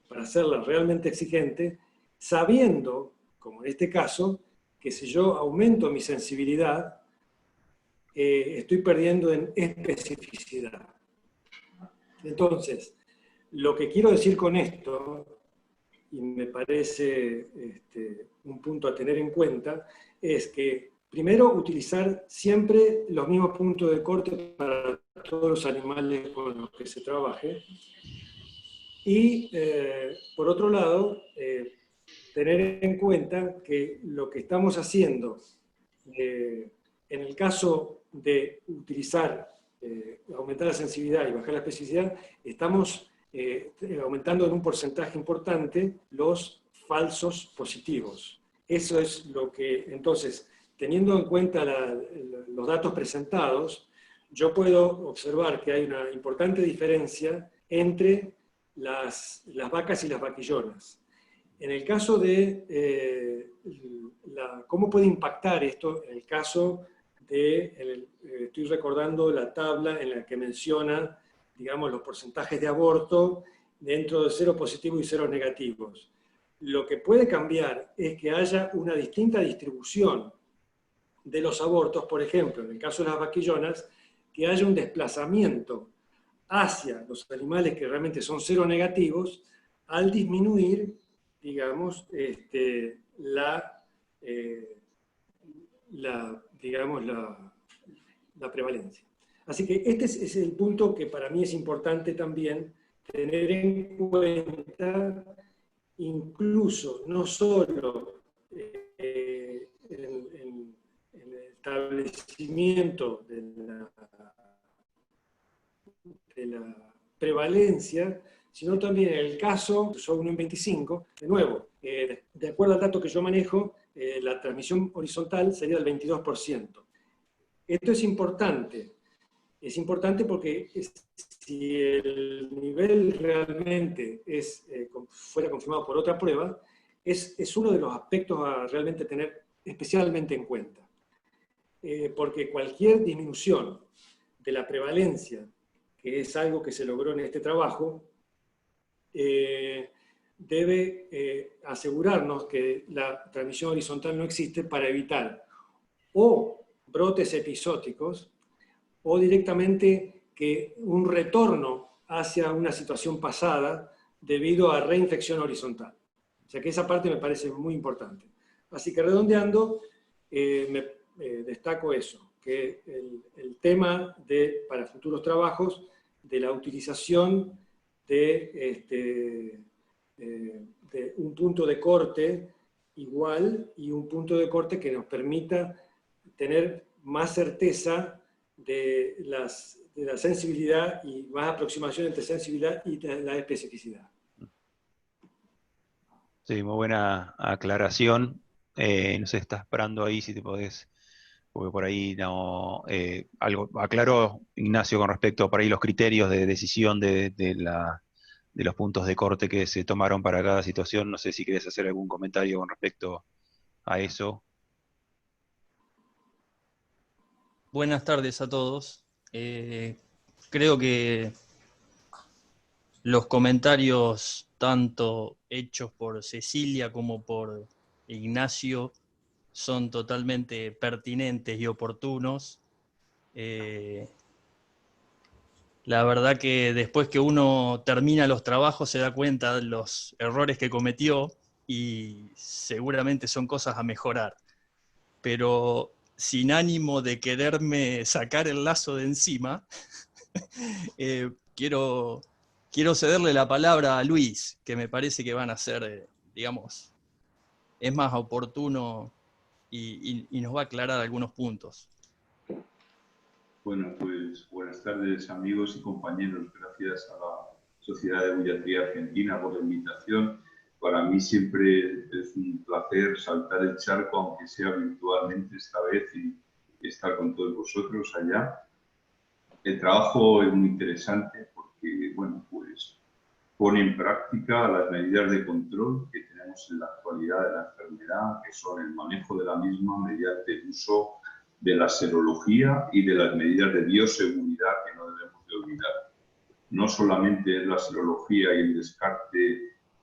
para hacerla realmente exigente, sabiendo, como en este caso, que si yo aumento mi sensibilidad, estoy perdiendo en especificidad. Entonces, lo que quiero decir con esto, y me parece un punto a tener en cuenta, es que primero utilizar siempre los mismos puntos de corte para todos los animales con los que se trabaje, y por otro lado, tener en cuenta que lo que estamos haciendo en el caso de utilizar, aumentar la sensibilidad y bajar la especificidad, estamos aumentando en un porcentaje importante los falsos positivos. Eso es lo que, entonces, teniendo en cuenta los datos presentados, yo puedo observar que hay una importante diferencia entre las vacas y las vaquillonas. En el caso de cómo puede impactar esto, en el caso de, estoy recordando la tabla en la que menciona, digamos, los porcentajes de aborto dentro de 0 positivos y 0 negativos. Lo que puede cambiar es que haya una distinta distribución de los abortos, por ejemplo, en el caso de las vaquillonas, que haya un desplazamiento hacia los animales que realmente son 0 negativos, al disminuir, digamos, la prevalencia. Así que este es el punto que para mí es importante también tener en cuenta, incluso no solo en el establecimiento de la prevalencia, sino también en el caso, son 1 en 25, de nuevo, de acuerdo al dato que yo manejo, la transmisión horizontal sería del 22%. Esto es importante porque si el nivel realmente fuera confirmado por otra prueba, es uno de los aspectos a realmente tener especialmente en cuenta. Porque cualquier disminución de la prevalencia, que es algo que se logró en este trabajo, debe asegurarnos que la transmisión horizontal no existe para evitar o brotes episóticos o directamente que un retorno hacia una situación pasada debido a reinfección horizontal. O sea que esa parte me parece muy importante. Así que redondeando, destaco eso, que el tema para futuros trabajos de la utilización de un punto de corte igual y un punto de corte que nos permita tener más certeza de la sensibilidad y más aproximación entre sensibilidad y la especificidad. Sí, muy buena aclaración. No sé, estás esperando ahí si te podés, porque por ahí no... algo aclaró Ignacio con respecto a por ahí los criterios de decisión de los puntos de corte que se tomaron para cada situación. No sé si querés hacer algún comentario con respecto a eso. Buenas tardes a todos. Creo que los comentarios, tanto hechos por Cecilia como por Ignacio, son totalmente pertinentes y oportunos. La verdad que después que uno termina los trabajos se da cuenta de los errores que cometió y seguramente son cosas a mejorar. Pero sin ánimo de quererme sacar el lazo de encima, quiero cederle la palabra a Luis, que me parece que van a ser, digamos, es más oportuno y nos va a aclarar algunos puntos. Bueno, pues buenas tardes amigos y compañeros. Gracias a la Sociedad de Buiatría Argentina por la invitación. Para mí siempre es un placer saltar el charco, aunque sea virtualmente esta vez, y estar con todos vosotros allá. El trabajo es muy interesante porque, bueno, pues pone en práctica las medidas de control que tenemos en la actualidad de la enfermedad, que son el manejo de la misma mediante el uso de la serología y de las medidas de bioseguridad que no debemos de olvidar. No solamente es la serología y el descarte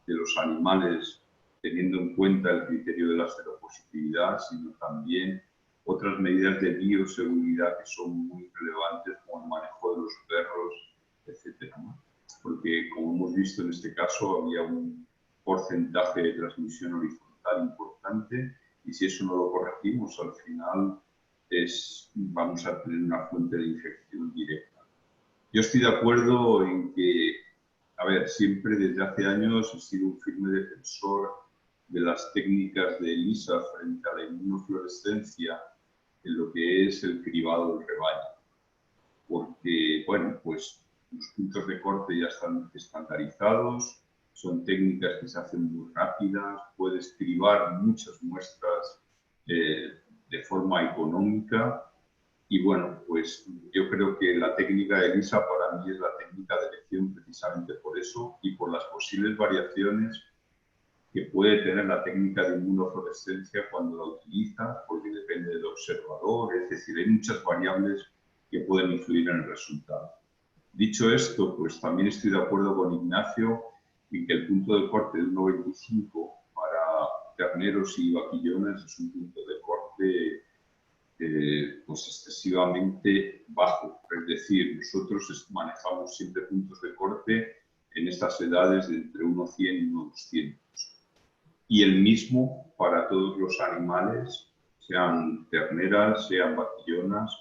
de los animales teniendo en cuenta el criterio de la seropositividad, sino también otras medidas de bioseguridad que son muy relevantes, como el manejo de los perros, etcétera, ¿no? Porque, como hemos visto en este caso, había un porcentaje de transmisión horizontal importante, y si eso no lo corregimos, al final vamos a tener una fuente de infección directa. Yo estoy de acuerdo en que, a ver, siempre desde hace años he sido un firme defensor de las técnicas de ELISA frente a la inmunofluorescencia en lo que es el cribado del rebaño. Porque, bueno, pues los puntos de corte ya están estandarizados, son técnicas que se hacen muy rápidas, puedes cribar muchas muestras de forma económica, y bueno, pues yo creo que la técnica de ELISA para mí es la técnica de elección precisamente por eso y por las posibles variaciones que puede tener la técnica de inmunofluorescencia cuando la utilizas, porque depende del observador, es decir, hay muchas variables que pueden influir en el resultado. Dicho esto, pues también estoy de acuerdo con Ignacio en que el punto de corte de 1,25 para terneros y vaquillones es un punto de corte pues excesivamente bajo. Es decir, nosotros manejamos siempre puntos de corte en estas edades de entre 1,100 y 1,200. Y el mismo para todos los animales, sean terneras, sean vaquillonas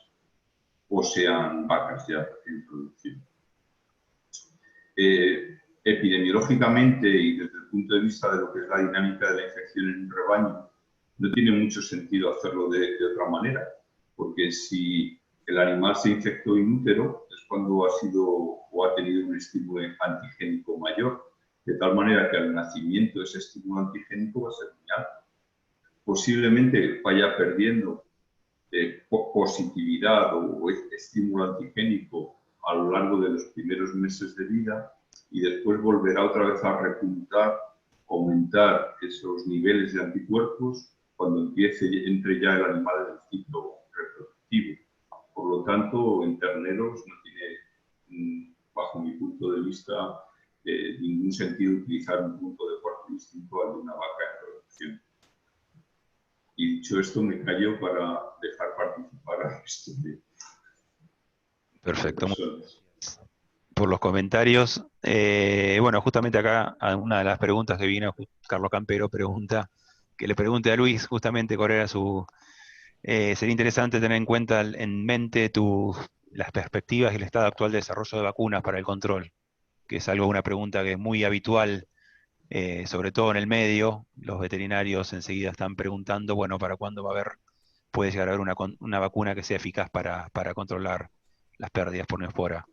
o sean vacas ya en producción. Epidemiológicamente y desde el punto de vista de lo que es la dinámica de la infección en un rebaño, no tiene mucho sentido hacerlo de otra manera, porque si el animal se infectó in útero es cuando ha sido o ha tenido un estímulo antigénico mayor, de tal manera que al nacimiento ese estímulo antigénico va a ser muy alto. Posiblemente vaya perdiendo positividad o estímulo antigénico a lo largo de los primeros meses de vida, y después volverá otra vez a repuntar, aumentar esos niveles de anticuerpos cuando entre ya el animal en el ciclo reproductivo. Por lo tanto, en terneros no tiene, bajo mi punto de vista, ningún sentido utilizar un punto de corte distinto al de una vaca en producción. Y dicho esto, me callo para dejar participar a esto de Perfecto. personas. Por los comentarios. Bueno, justamente acá una de las preguntas que vino, Carlos Campero pregunta, que le pregunte a Luis justamente cuál era su... sería interesante tener en cuenta, en mente, las perspectivas y el estado actual de desarrollo de vacunas para el control, que es una pregunta que es muy habitual, sobre todo en el medio. Los veterinarios enseguida están preguntando, bueno, ¿para cuándo puede llegar a haber una vacuna que sea eficaz para controlar las pérdidas por neospora?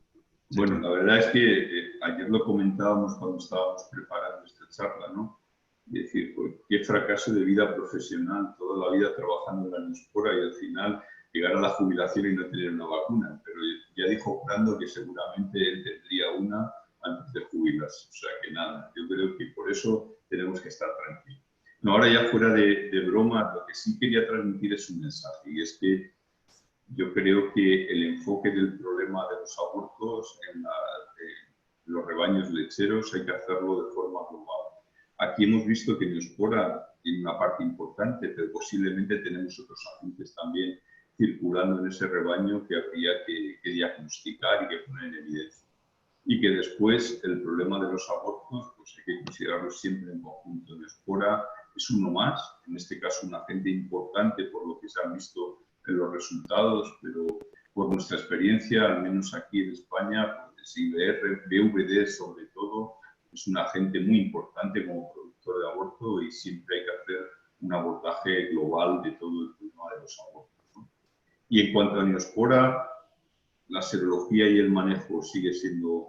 Bueno, la verdad es que ayer lo comentábamos cuando estábamos preparando esta charla, ¿no? Es decir, pues, qué fracaso de vida profesional, toda la vida trabajando en la neospora y al final llegar a la jubilación y no tener una vacuna. Pero ya dijo Brando que seguramente él tendría una antes de jubilarse. O sea que nada, yo creo que por eso tenemos que estar tranquilos. No, ahora ya fuera de broma, lo que sí quería transmitir es un mensaje, y es que yo creo que el enfoque del problema de los abortos en los rebaños lecheros hay que hacerlo de forma global. Aquí hemos visto que neospora tiene una parte importante, pero posiblemente tenemos otros agentes también circulando en ese rebaño que habría que diagnosticar y que poner en evidencia. Y que después el problema de los abortos, pues hay que considerarlo siempre en conjunto. Neospora es uno más, en este caso un agente importante por lo que se han visto en los resultados, pero por nuestra experiencia, al menos aquí en España, pues IVR, BVD sobre todo, es un agente muy importante como productor de aborto, y siempre hay que hacer un abordaje global de todo el tema de los abortos, ¿no? Y en cuanto a Neospora, la serología y el manejo sigue siendo,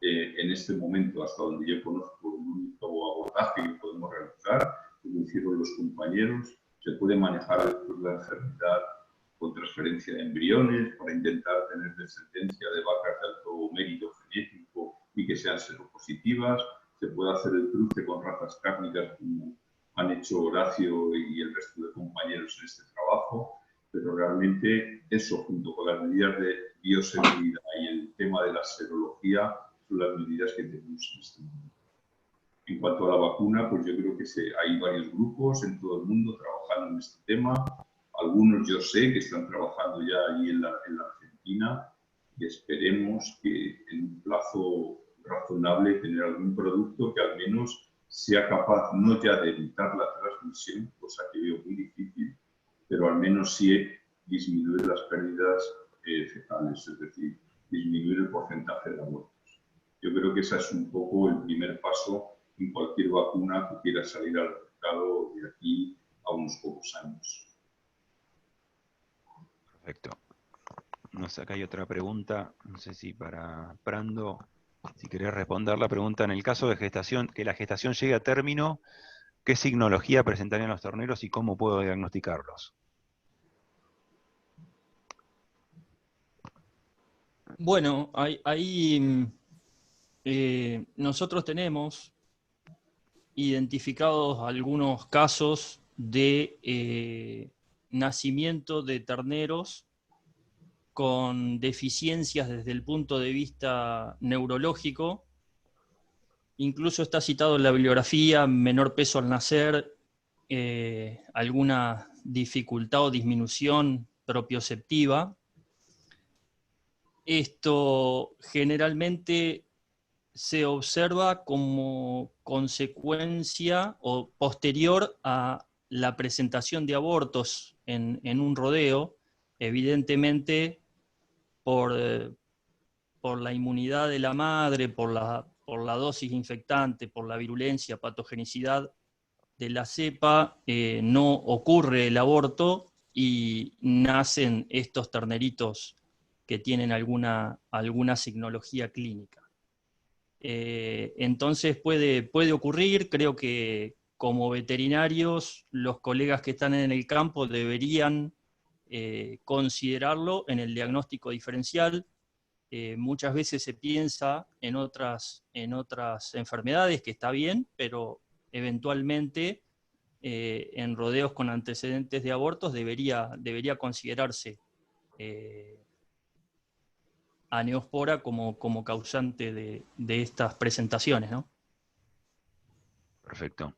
en este momento, hasta donde yo conozco, el único abordaje que podemos realizar, como hicieron los compañeros. Se puede manejar después la enfermedad con transferencia de embriones para intentar tener descendencia de vacas de alto mérito genético y que sean seropositivas. Se puede hacer el cruce con razas cárnicas como han hecho Horacio y el resto de compañeros en este trabajo, pero realmente eso, junto con las medidas de bioseguridad y el tema de la serología, son las medidas que tenemos en este momento. En cuanto a la vacuna, pues yo creo que hay varios grupos en todo el mundo trabajando en este tema. Algunos yo sé que están trabajando ya allí en la Argentina y esperemos que en un plazo razonable tener algún producto que al menos sea capaz no ya de evitar la transmisión, cosa que veo muy difícil, pero al menos sí disminuir las pérdidas fetales, es decir, disminuir el porcentaje de abortos. Yo creo que ese es un poco el primer paso en cualquier vacuna que quiera salir al mercado de aquí a unos pocos años. Perfecto. No sé, acá hay otra pregunta, no sé si para Prando, si querés responder la pregunta, en el caso de gestación, que la gestación llegue a término, ¿qué signología presentarían los terneros y cómo puedo diagnosticarlos? Bueno, ahí nosotros tenemos identificados algunos casos de nacimiento de terneros con deficiencias desde el punto de vista neurológico. Incluso está citado en la bibliografía, menor peso al nacer, alguna dificultad o disminución propioceptiva. Esto generalmente se observa como consecuencia o posterior a la presentación de abortos en un rodeo, evidentemente por la inmunidad de la madre, por la dosis infectante, por la virulencia, patogenicidad de la cepa, no ocurre el aborto y nacen estos terneritos que tienen alguna signología clínica. Entonces puede ocurrir, creo que como veterinarios, los colegas que están en el campo deberían considerarlo en el diagnóstico diferencial. Muchas veces se piensa en otras enfermedades, que está bien, pero eventualmente en rodeos con antecedentes de abortos debería considerarse a Neospora como causante de estas presentaciones, ¿no? Perfecto.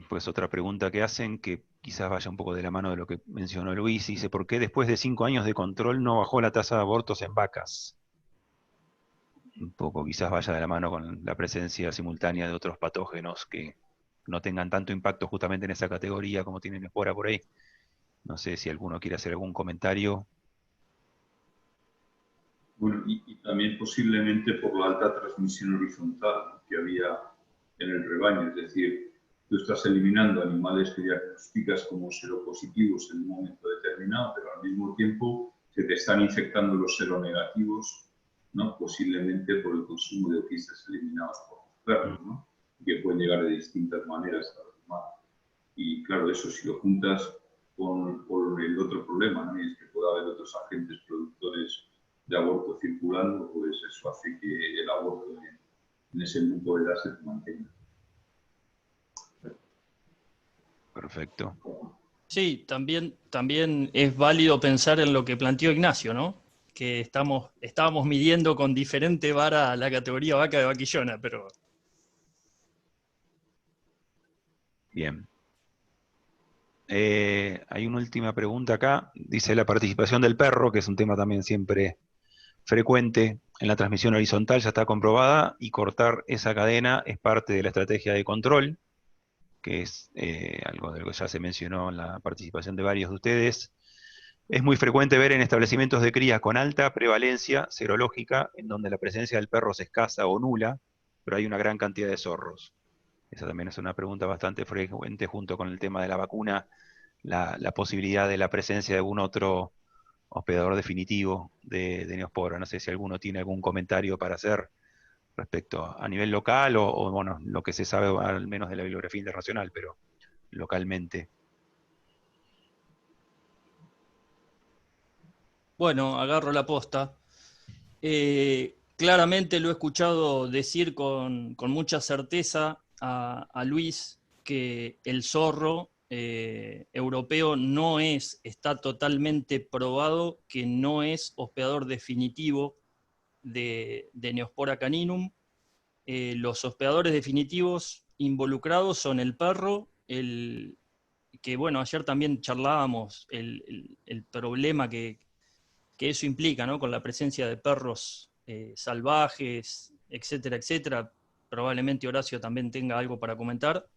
Pues otra pregunta que hacen, que quizás vaya un poco de la mano de lo que mencionó Luis, dice, ¿por qué después de 5 años de control no bajó la tasa de abortos en vacas? Un poco quizás vaya de la mano con la presencia simultánea de otros patógenos que no tengan tanto impacto justamente en esa categoría como tiene Neospora por ahí. No sé si alguno quiere hacer algún comentario. Bueno, y también posiblemente por la alta transmisión horizontal que había en el rebaño, es decir, tú estás eliminando animales que diagnosticas como seropositivos en un momento determinado, pero al mismo tiempo se te están infectando los seronegativos, ¿no? Posiblemente por el consumo de oquistas eliminados por los perros, ¿no? Que pueden llegar de distintas maneras a los humanos. Y claro, eso si lo juntas con el otro problema, ¿no? Y es que puede haber otros agentes productores de aborto circulando, pues eso hace que el aborto en ese grupo de edad se mantenga. Perfecto. Sí, también es válido pensar en lo que planteó Ignacio, ¿no? Que estábamos midiendo con diferente vara la categoría vaca de vaquillona, pero... Bien. Hay una última pregunta acá. Dice la participación del perro, que es un tema también siempre frecuente en la transmisión horizontal, ya está comprobada, y cortar esa cadena es parte de la estrategia de control, que es algo de lo que ya se mencionó en la participación de varios de ustedes. Es muy frecuente ver en establecimientos de cría con alta prevalencia serológica, en donde la presencia del perro es escasa o nula, pero hay una gran cantidad de zorros. Esa también es una pregunta bastante frecuente junto con el tema de la vacuna, la posibilidad de la presencia de algún otro hospedador definitivo de Neospora. No sé si alguno tiene algún comentario para hacer respecto a nivel local o, bueno, lo que se sabe al menos de la bibliografía internacional, pero localmente. Bueno, agarro la posta. Claramente lo he escuchado decir con mucha certeza a Luis que el zorro europeo está totalmente probado que no es hospedador definitivo de Neospora caninum. Los hospedadores definitivos involucrados son el perro, que bueno, ayer también charlábamos el problema que eso implica, ¿no? Con la presencia de perros salvajes, etcétera, etcétera. Probablemente Horacio también tenga algo para comentar.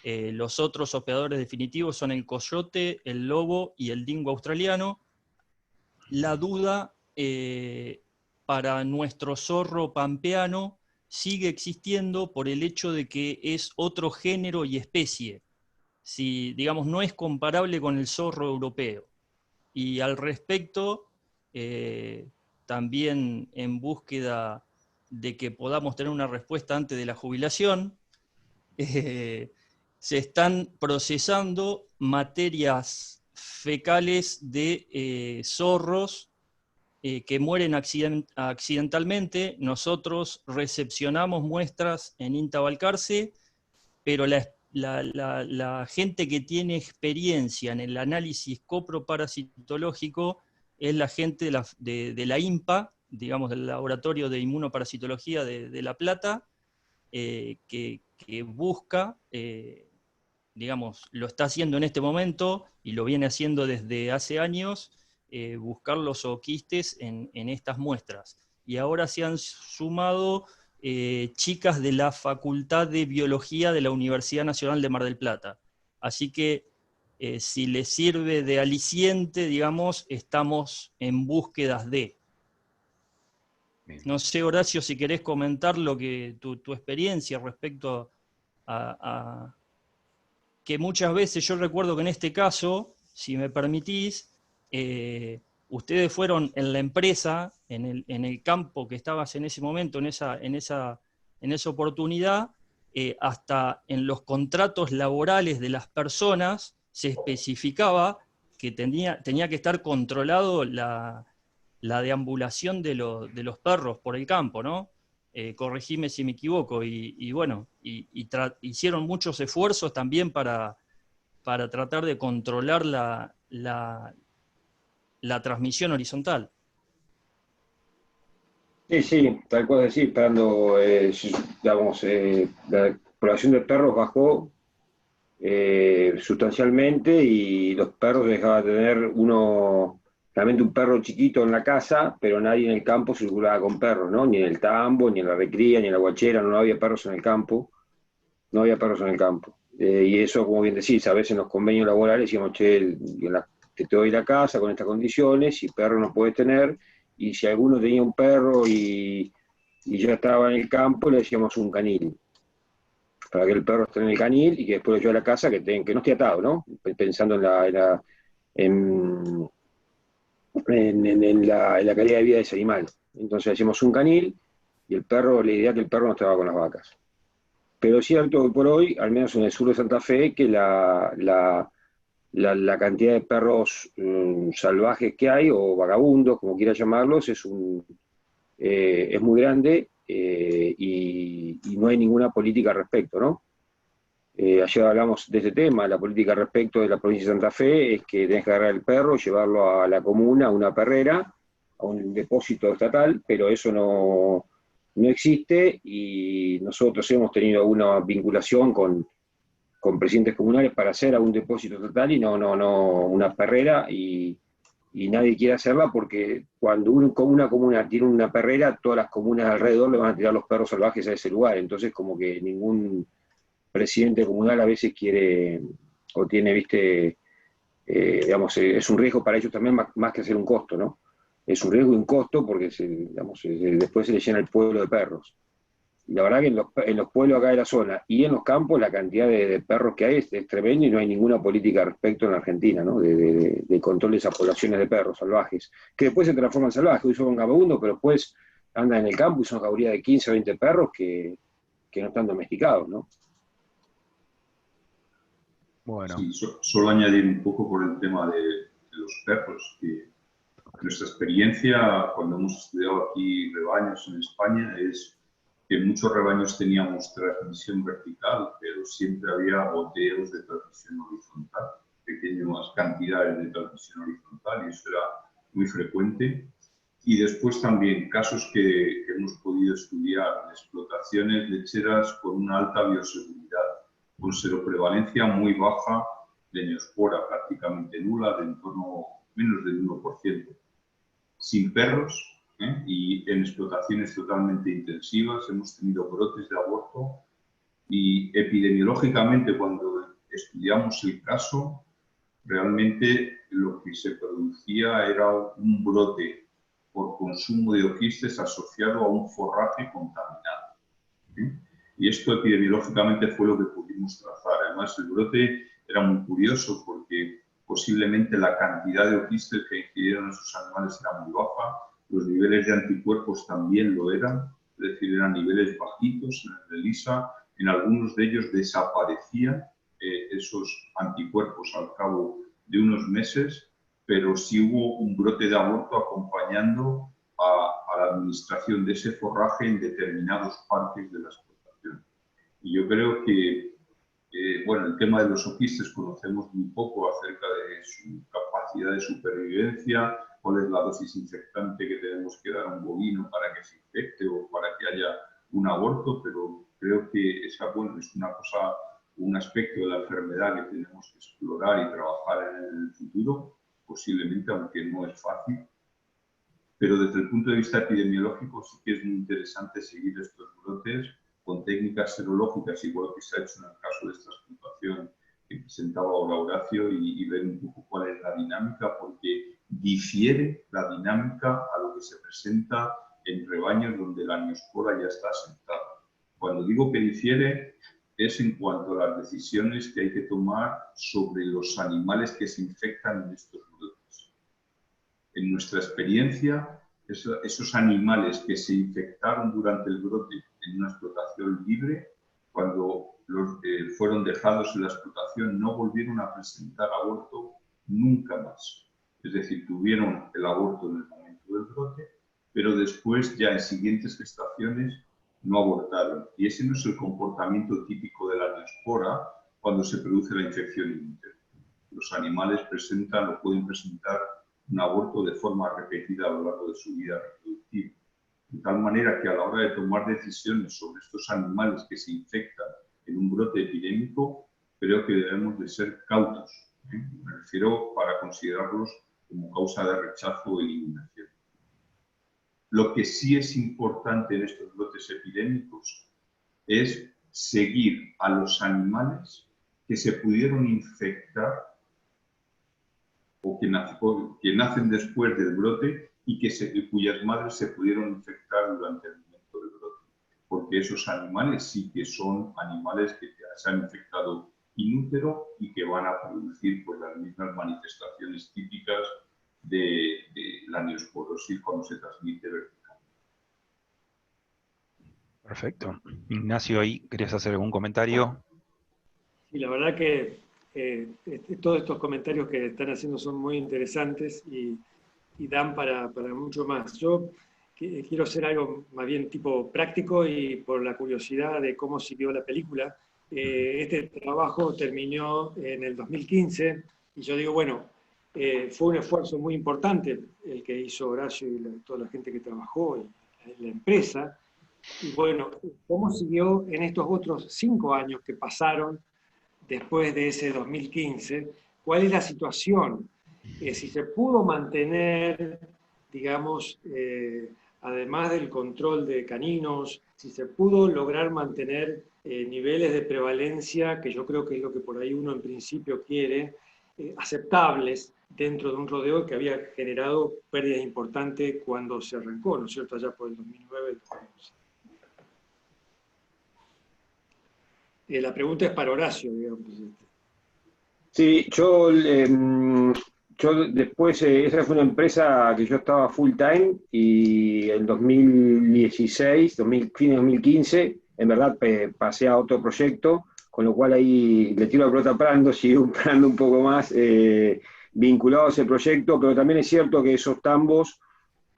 Los otros hospedadores definitivos son el coyote, el lobo y el dingo australiano. La duda para nuestro zorro pampeano sigue existiendo por el hecho de que es otro género y especie. Si, digamos, no es comparable con el zorro europeo. Y al respecto, también en búsqueda de que podamos tener una respuesta antes de la jubilación, se están procesando materias fecales de zorros que mueren accidentalmente. Nosotros recepcionamos muestras en INTA Balcarce, pero la gente que tiene experiencia en el análisis coproparasitológico es la gente de la INPA, digamos, del Laboratorio de Inmunoparasitología de La Plata, que busca, digamos, lo está haciendo en este momento y lo viene haciendo desde hace años, buscar los zooquistes en estas muestras. Y ahora se han sumado chicas de la Facultad de Biología de la Universidad Nacional de Mar del Plata. Así que si les sirve de aliciente, digamos, estamos en búsquedas de. No sé, Horacio, si querés comentar tu experiencia respecto a que muchas veces yo recuerdo que en este caso, si me permitís, ustedes fueron en la empresa, en el campo que estabas en ese momento, en esa oportunidad, hasta en los contratos laborales de las personas se especificaba que tenía que estar controlado la deambulación de los perros por el campo, ¿no? Corregime si me equivoco, y bueno, hicieron muchos esfuerzos también para tratar de controlar la transmisión horizontal. Sí, tal cual decir, esperando, digamos, la población de perros bajó sustancialmente y los perros dejaban de tener realmente un perro chiquito en la casa, pero nadie en el campo circulaba con perros, ¿no? Ni en el tambo, ni en la recría, ni en la guachera, no había perros en el campo, no había perros en el campo. Y eso, como bien decís, a veces en los convenios laborales decíamos, che, te doy la casa con estas condiciones, y perro no puedes tener, y si alguno tenía un perro y ya estaba en el campo, le decíamos un canil, para que el perro esté en el canil y que después lo lleve a la casa, que no esté atado, ¿no? Pensando en la calidad de vida de ese animal. Entonces hacíamos un canil, y la idea que el perro no estaba con las vacas. Pero es cierto que por hoy, al menos en el sur de Santa Fe, que la cantidad de perros salvajes que hay, o vagabundos, como quieras llamarlos, es muy grande, y no hay ninguna política al respecto, ¿no? Ayer hablamos de este tema. La política respecto de la provincia de Santa Fe es que tenés que agarrar el perro, llevarlo a la comuna, a una perrera, a un depósito estatal, pero eso no existe, y nosotros hemos tenido una vinculación con presidentes comunales para hacer a un depósito estatal y no una perrera, y nadie quiere hacerla porque cuando una comuna tiene una perrera, todas las comunas alrededor le van a tirar los perros salvajes a ese lugar. Entonces, como que ningún presidente comunal a veces quiere o tiene, viste, digamos, es un riesgo para ellos también, más que ser un costo, ¿no? Es un riesgo y un costo porque después se le llena el pueblo de perros. Y la verdad que en los pueblos acá de la zona y en los campos la cantidad de perros que hay es tremenda y no hay ninguna política al respecto en Argentina, ¿no? De control de esas poblaciones de perros salvajes, que después se transforman en salvajes, hoy son vagabundos, pero después andan en el campo y son jaurías de 15 o 20 perros que no están domesticados, ¿no? Bueno. Sí, solo añadir un poco por el tema de los perros, que nuestra experiencia cuando hemos estudiado aquí rebaños en España es que en muchos rebaños teníamos transmisión vertical, pero siempre había goteos de transmisión horizontal, pequeñas cantidades de transmisión horizontal, y eso era muy frecuente. Y después también casos que hemos podido estudiar, explotaciones lecheras con una alta bioseguridad, con seroprevalencia muy baja de neospora, prácticamente nula, de en torno menos del 1%. Sin perros, y en explotaciones totalmente intensivas, hemos tenido brotes de aborto y epidemiológicamente cuando estudiamos el caso, realmente lo que se producía era un brote por consumo de oquistes asociado a un forraje contaminado. Y esto epidemiológicamente fue lo que pudimos trazar. Además, el brote era muy curioso porque posiblemente la cantidad de oquistes que ingirieron esos animales era muy baja, los niveles de anticuerpos también lo eran, es decir, eran niveles bajitos en el ELISA, en algunos de ellos desaparecían esos anticuerpos al cabo de unos meses, pero sí hubo un brote de aborto acompañando a la administración de ese forraje en determinados parques de la explotación. Y yo creo que bueno, el tema de los oquistes conocemos muy poco acerca de su capacidad de supervivencia, cuál es la dosis infectante que tenemos que dar a un bovino para que se infecte o para que haya un aborto, pero creo que bueno, es una cosa, un aspecto de la enfermedad que tenemos que explorar y trabajar en el futuro, posiblemente, aunque no es fácil. Pero desde el punto de vista epidemiológico sí que es muy interesante seguir estos brotes con técnicas serológicas, igual que se ha hecho en el caso de esta explotación que presentaba ahora Horacio, y ver un poco cuál es la dinámica, porque difiere la dinámica a lo que se presenta en rebaños donde la neospora ya está asentada. Cuando digo que difiere, es en cuanto a las decisiones que hay que tomar sobre los animales que se infectan en estos brotes. En nuestra experiencia, esos animales que se infectaron durante el brote en una explotación libre, cuando fueron dejados en la explotación, no volvieron a presentar aborto nunca más. Es decir, tuvieron el aborto en el momento del brote, pero después, ya en siguientes gestaciones, no abortaron. Y ese no es el comportamiento típico de la neospora cuando se produce la infección in utero. Los animales presentan o pueden presentar un aborto de forma repetida a lo largo de su vida reproductiva. De tal manera que a la hora de tomar decisiones sobre estos animales que se infectan en un brote epidémico, creo que debemos de ser cautos. Me refiero para considerarlos como causa de rechazo o eliminación. Lo que sí es importante en estos brotes epidémicos es seguir a los animales que se pudieron infectar o que nacen después del brote y cuyas madres se pudieron infectar durante el momento del brote. Porque esos animales sí que son animales que se han infectado in útero y que van a producir pues, las mismas manifestaciones típicas de la neosporosis cuando se transmite vertical. Perfecto. Ignacio, ahí querías hacer algún comentario. Y la verdad que todos estos comentarios que están haciendo son muy interesantes y dan para mucho más. Yo quiero hacer algo más bien tipo práctico y por la curiosidad de cómo siguió la película. Este trabajo terminó en el 2015 y yo digo, bueno, fue un esfuerzo muy importante el que hizo Horacio y toda la gente que trabajó y la empresa. Y bueno, ¿cómo siguió en estos otros 5 años que pasaron después de ese 2015? ¿Cuál es la situación? Si se pudo mantener, digamos, además del control de caninos, si se pudo lograr mantener niveles de prevalencia, que yo creo que es lo que por ahí uno en principio quiere, aceptables dentro de un rodeo que había generado pérdidas importantes cuando se arrancó, ¿no es cierto?, allá por el 2009 y 2011. La pregunta es para Horacio, digamos. Sí, yo después, esa fue una empresa que yo estaba full time y en 2016, fin de 2015, en verdad pasé a otro proyecto, con lo cual ahí le tiro la pelota a Prando, sigo un Prando un poco más vinculado a ese proyecto, pero también es cierto que esos tambos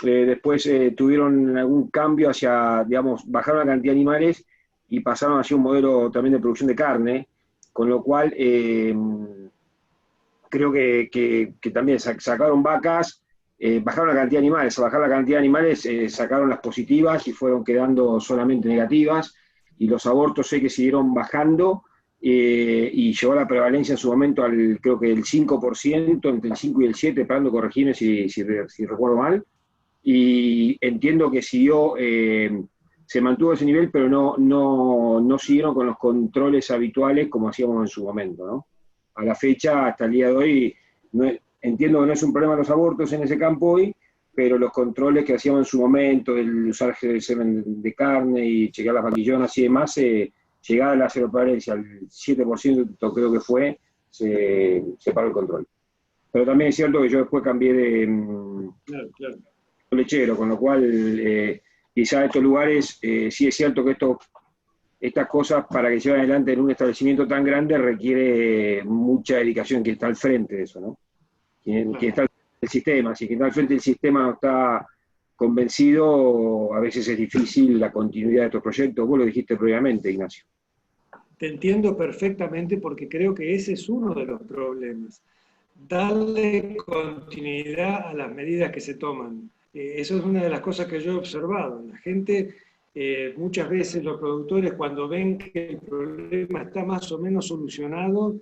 después tuvieron algún cambio hacia, digamos, bajaron la cantidad de animales y pasaron hacia un modelo también de producción de carne, con lo cual creo que también sacaron vacas, bajaron la cantidad de animales, a bajar la cantidad de animales sacaron las positivas y fueron quedando solamente negativas, y los abortos sé que siguieron bajando, y llegó la prevalencia en su momento al, creo que el 5%, entre el 5 y el 7, esperando corregirme si recuerdo mal, y entiendo que siguió, se mantuvo ese nivel, pero no siguieron con los controles habituales como hacíamos en su momento, ¿no? A la fecha, hasta el día de hoy, entiendo que no es un problema los abortos en ese campo hoy, pero los controles que hacíamos en su momento, el usar el semen de carne y chequear las vaquillonas y demás, llegada a la seroprevalencia al 7% creo que fue, se paró el control. Pero también es cierto que yo después cambié de Claro. lechero, con lo cual quizá estos lugares, sí es cierto que estas cosas para que se vayan adelante en un establecimiento tan grande requiere mucha dedicación, que está al frente de eso, ¿no? Quien está al frente del sistema, si quien está al frente del sistema no está convencido, a veces es difícil la continuidad de estos proyectos. Vos lo dijiste previamente, Ignacio. Te entiendo perfectamente porque creo que ese es uno de los problemas. Darle continuidad a las medidas que se toman. Eso es una de las cosas que yo he observado. La gente, muchas veces los productores, cuando ven que el problema está más o menos solucionado,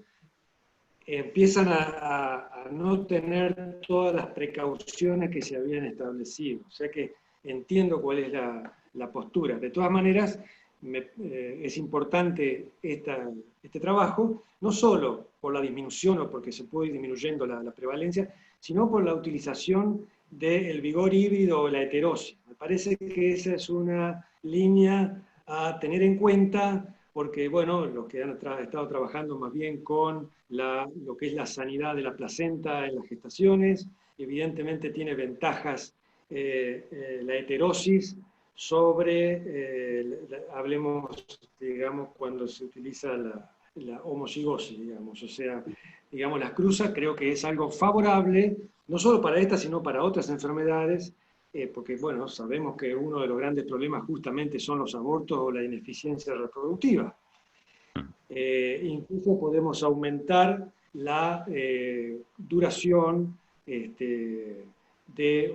empiezan a no tener todas las precauciones que se habían establecido. O sea que entiendo cuál es la postura. De todas maneras, es importante este trabajo, no solo por la disminución o porque se puede ir disminuyendo la prevalencia, sino por la utilización del vigor híbrido o la heterosis. Me parece que esa es una línea a tener en cuenta, porque, bueno, los que han estado trabajando más bien con lo que es la sanidad de la placenta en las gestaciones, evidentemente tiene ventajas la heterosis sobre, hablemos, digamos, cuando se utiliza la homocigosis, digamos, o sea, digamos, las cruzas creo que es algo favorable, no solo para esta, sino para otras enfermedades, porque, bueno, sabemos que uno de los grandes problemas justamente son los abortos o la ineficiencia reproductiva. Incluso podemos aumentar la duración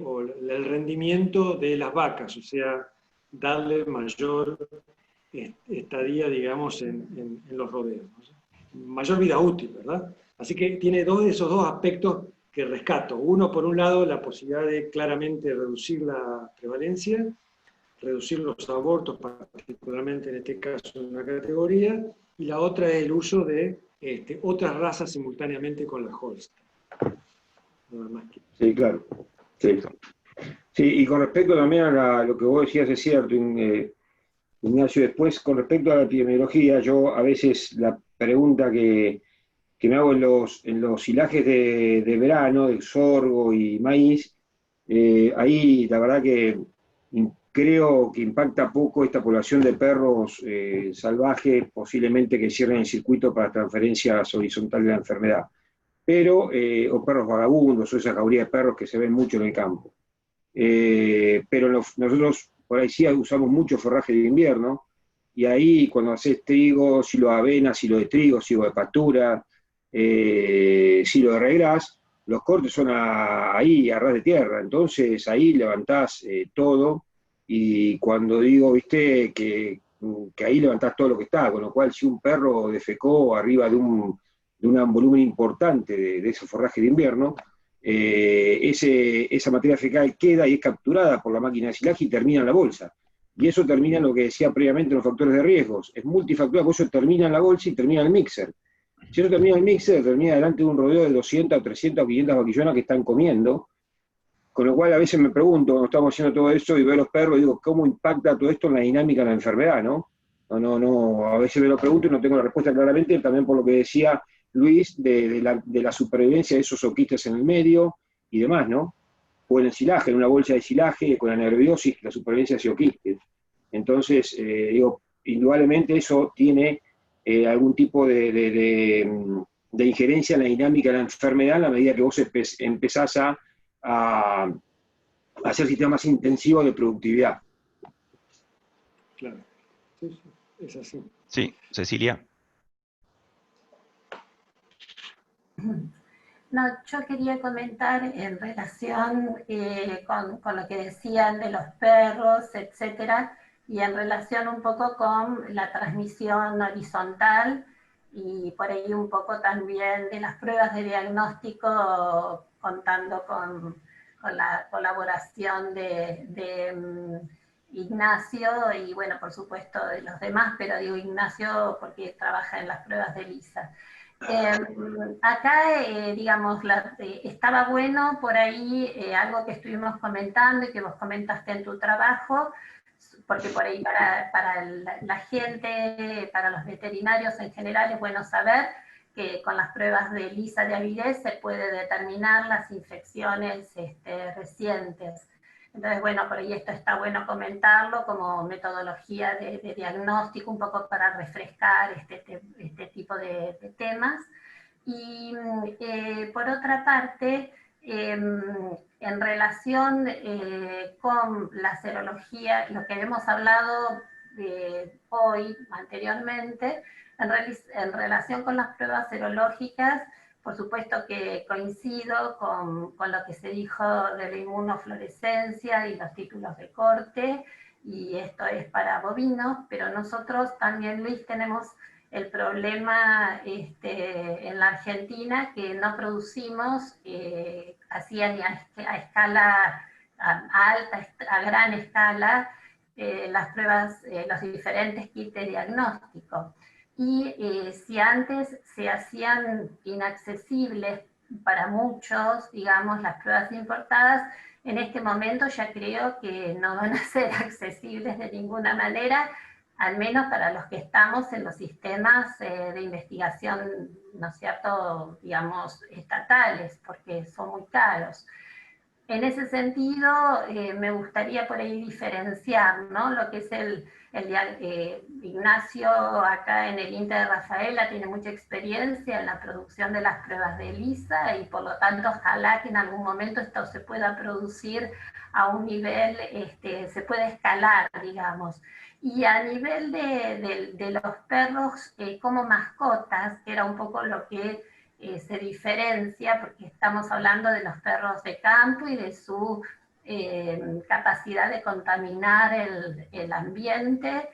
o el rendimiento de las vacas, o sea, darle mayor estadía, digamos, en los rodeos, ¿no? Mayor vida útil, ¿verdad? Así que tiene esos dos aspectos que rescato. Uno, por un lado, la posibilidad de claramente reducir la prevalencia, reducir los abortos, particularmente en este caso en una categoría, y la otra es el uso de otras razas simultáneamente con la Holstein. Nada más que... Sí, claro. Sí. Sí, y con respecto también a lo que vos decías, es cierto, Ignacio, después con respecto a la epidemiología, yo a veces la pregunta que me hago en los silajes de verano, de sorgo y maíz, ahí la verdad que creo que impacta poco esta población de perros salvajes, posiblemente que cierren el circuito para transferencias horizontales de la enfermedad, pero, o perros vagabundos, o esa jauría de perros que se ven mucho en el campo. Pero nosotros por ahí sí usamos mucho forraje de invierno, y ahí cuando haces trigo, silo de avena, silo de trigo, silo de pastura, silo de regras, los cortes son ahí, a ras de tierra, entonces ahí levantás todo, y cuando digo, viste, que ahí levantás todo lo que está, con lo cual si un perro defecó arriba de un volumen importante de ese forraje de invierno, esa materia fecal queda y es capturada por la máquina de silaje y termina en la bolsa. Y eso termina en lo que decía previamente los factores de riesgos. Es multifactorial, por eso termina en la bolsa y termina en el mixer. Si eso termina en el mixer, termina delante de un rodeo de 200 o 300 o 500 vaquillonas que están comiendo. Con lo cual a veces me pregunto, cuando estamos haciendo todo eso y veo a los perros, digo, ¿cómo impacta todo esto en la dinámica de la enfermedad, no? No, a veces me lo pregunto y no tengo la respuesta claramente, también por lo que decía Luis, de la supervivencia de esos oquistes en el medio y demás, ¿no? O en el silaje, en una bolsa de silaje, con la nerviosis, la supervivencia de ese oquiste. Entonces, digo, indudablemente eso tiene algún tipo de injerencia en la dinámica de la enfermedad a la medida que vos empezás a hacer sistemas más intensivos de productividad. Claro, sí, es así. Sí, Cecilia. No, yo quería comentar en relación con lo que decían de los perros, etcétera, y en relación un poco con la transmisión horizontal y por ahí un poco también de las pruebas de diagnóstico, contando con la colaboración de Ignacio y bueno, por supuesto de los demás, pero digo Ignacio porque trabaja en las pruebas de LISA. Acá, digamos, estaba bueno por ahí algo que estuvimos comentando y que vos comentaste en tu trabajo, porque por ahí para la gente, para los veterinarios en general es bueno saber que con las pruebas de LISA de avidez se puede determinar las infecciones recientes. Entonces, bueno, por ahí esto está bueno comentarlo como metodología de diagnóstico, un poco para refrescar este tipo de temas. Y por otra parte, en relación con la serología, lo que hemos hablado hoy, anteriormente, en relación con las pruebas serológicas, por supuesto que coincido con lo que se dijo de la inmunofluorescencia y los títulos de corte, y esto es para bovinos, pero nosotros también, Luis, tenemos el problema en la Argentina que no producimos así ni a escala alta, a gran escala, las pruebas, los diferentes kits de diagnóstico. Y si antes se hacían inaccesibles para muchos, digamos, las pruebas importadas, en este momento ya creo que no van a ser accesibles de ninguna manera, al menos para los que estamos en los sistemas de investigación, ¿no es cierto?, digamos, estatales, porque son muy caros. En ese sentido, me gustaría por ahí diferenciar, ¿no?, lo que es Ignacio acá en el INTE de Rafaela tiene mucha experiencia en la producción de las pruebas de ELISA y por lo tanto ojalá que en algún momento esto se pueda producir a un nivel, se puede escalar, digamos. Y a nivel de los perros como mascotas, que era un poco lo que se diferencia, porque estamos hablando de los perros de campo y de su capacidad de contaminar el ambiente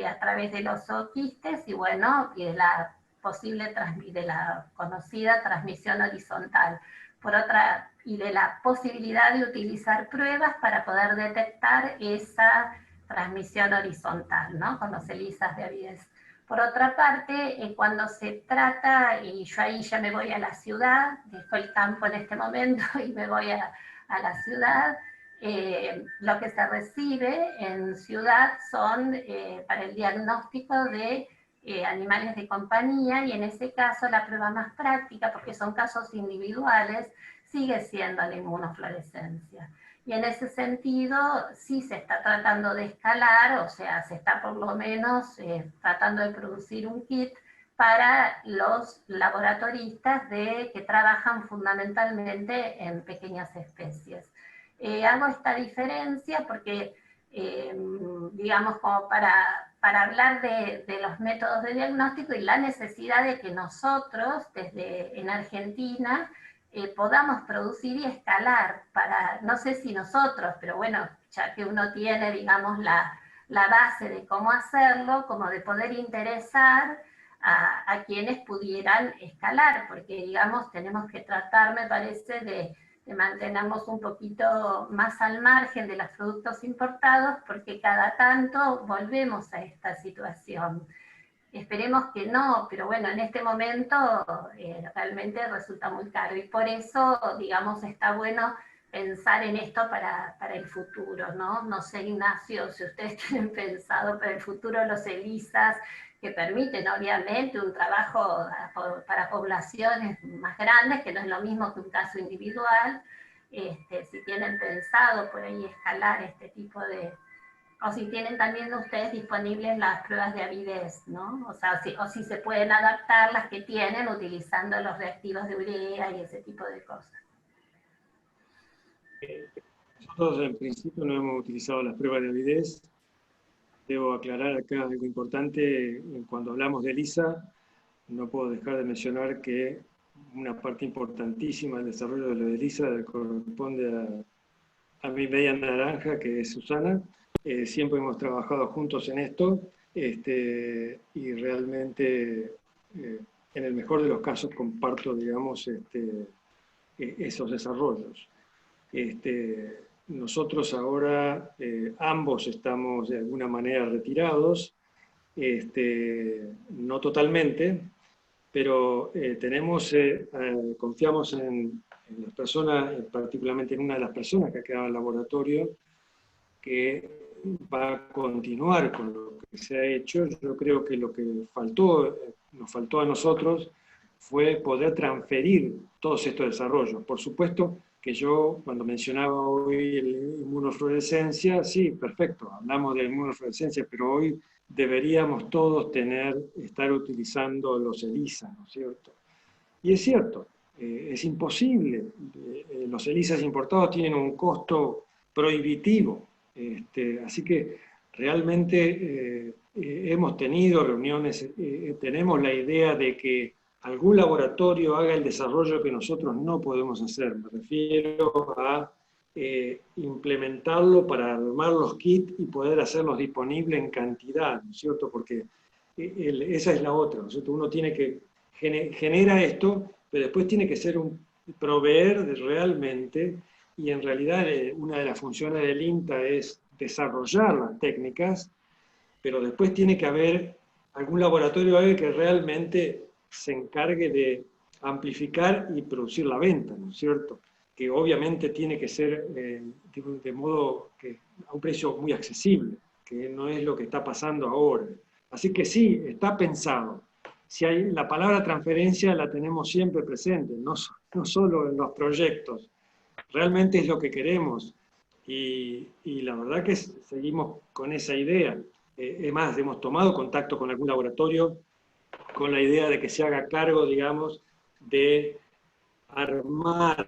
a través de los zooquistes y bueno, y de la de la conocida transmisión horizontal. Por otra, y de la posibilidad de utilizar pruebas para poder detectar esa transmisión horizontal, ¿no?, con los ELISAs de avidez. Por otra parte, cuando se trata, y yo ahí ya me voy a la ciudad, dejo el campo en este momento y me voy a la ciudad, lo que se recibe en ciudad son para el diagnóstico de animales de compañía, y en ese caso la prueba más práctica, porque son casos individuales, sigue siendo la inmunofluorescencia. Y en ese sentido sí se está tratando de escalar, o sea, se está por lo menos tratando de producir un kit para los laboratoristas que trabajan fundamentalmente en pequeñas especies. Hago esta diferencia porque, digamos, como para hablar de los métodos de diagnóstico y la necesidad de que nosotros, desde en Argentina, podamos producir y escalar para, no sé si nosotros, pero bueno, ya que uno tiene, digamos, la base de cómo hacerlo, como de poder interesar a quienes pudieran escalar, porque, digamos, tenemos que tratar, me parece, de mantenernos un poquito más al margen de los productos importados, porque cada tanto volvemos a esta situación. Esperemos que no, pero bueno, en este momento realmente resulta muy caro y por eso, digamos, está bueno pensar en esto para el futuro, ¿no? No sé, Ignacio, si ustedes tienen pensado para el futuro los ELISAs, que permiten obviamente un trabajo para poblaciones más grandes, que no es lo mismo que un caso individual, si tienen pensado por ahí escalar este tipo de... O si tienen también ustedes disponibles las pruebas de avidez, ¿no? O sea, o si se pueden adaptar las que tienen utilizando los reactivos de urea y ese tipo de cosas. Nosotros en principio no hemos utilizado las pruebas de avidez. Debo aclarar acá algo importante. Cuando hablamos de ELISA, no puedo dejar de mencionar que una parte importantísima del desarrollo de lo de ELISA corresponde a mi media naranja, que es Susana. Siempre hemos trabajado juntos en esto, y realmente, en el mejor de los casos, comparto, digamos, esos desarrollos. Nosotros ahora ambos estamos de alguna manera retirados, no totalmente, pero confiamos en las personas, particularmente en una de las personas que ha quedado en el laboratorio, que va a continuar con lo que se ha hecho. Yo creo que lo que nos faltó a nosotros fue poder transferir todos estos desarrollos. Por supuesto que yo, cuando mencionaba hoy la inmunofluorescencia, sí, perfecto, hablamos de inmunofluorescencia, pero hoy deberíamos todos estar utilizando los ELISA, ¿no es cierto? Y es cierto, es imposible. Los ELISAs importados tienen un costo prohibitivo. Así que realmente hemos tenido reuniones, tenemos la idea de que algún laboratorio haga el desarrollo que nosotros no podemos hacer. Me refiero a implementarlo para armar los kits y poder hacerlos disponibles en cantidad, ¿no es cierto? Porque esa es la otra, ¿no es cierto? Uno tiene que genera esto, pero después tiene que ser proveer realmente, y en realidad una de las funciones del INTA es desarrollar las técnicas, pero después tiene que haber algún laboratorio que realmente se encargue de amplificar y producir la venta, ¿no es cierto? Que obviamente tiene que ser de modo que a un precio muy accesible, que no es lo que está pasando ahora. Así que sí, está pensado. Si hay, la palabra transferencia la tenemos siempre presente, no solo en los proyectos. Realmente es lo que queremos, y la verdad que seguimos con esa idea. Es más, hemos tomado contacto con algún laboratorio con la idea de que se haga cargo, digamos, de armar,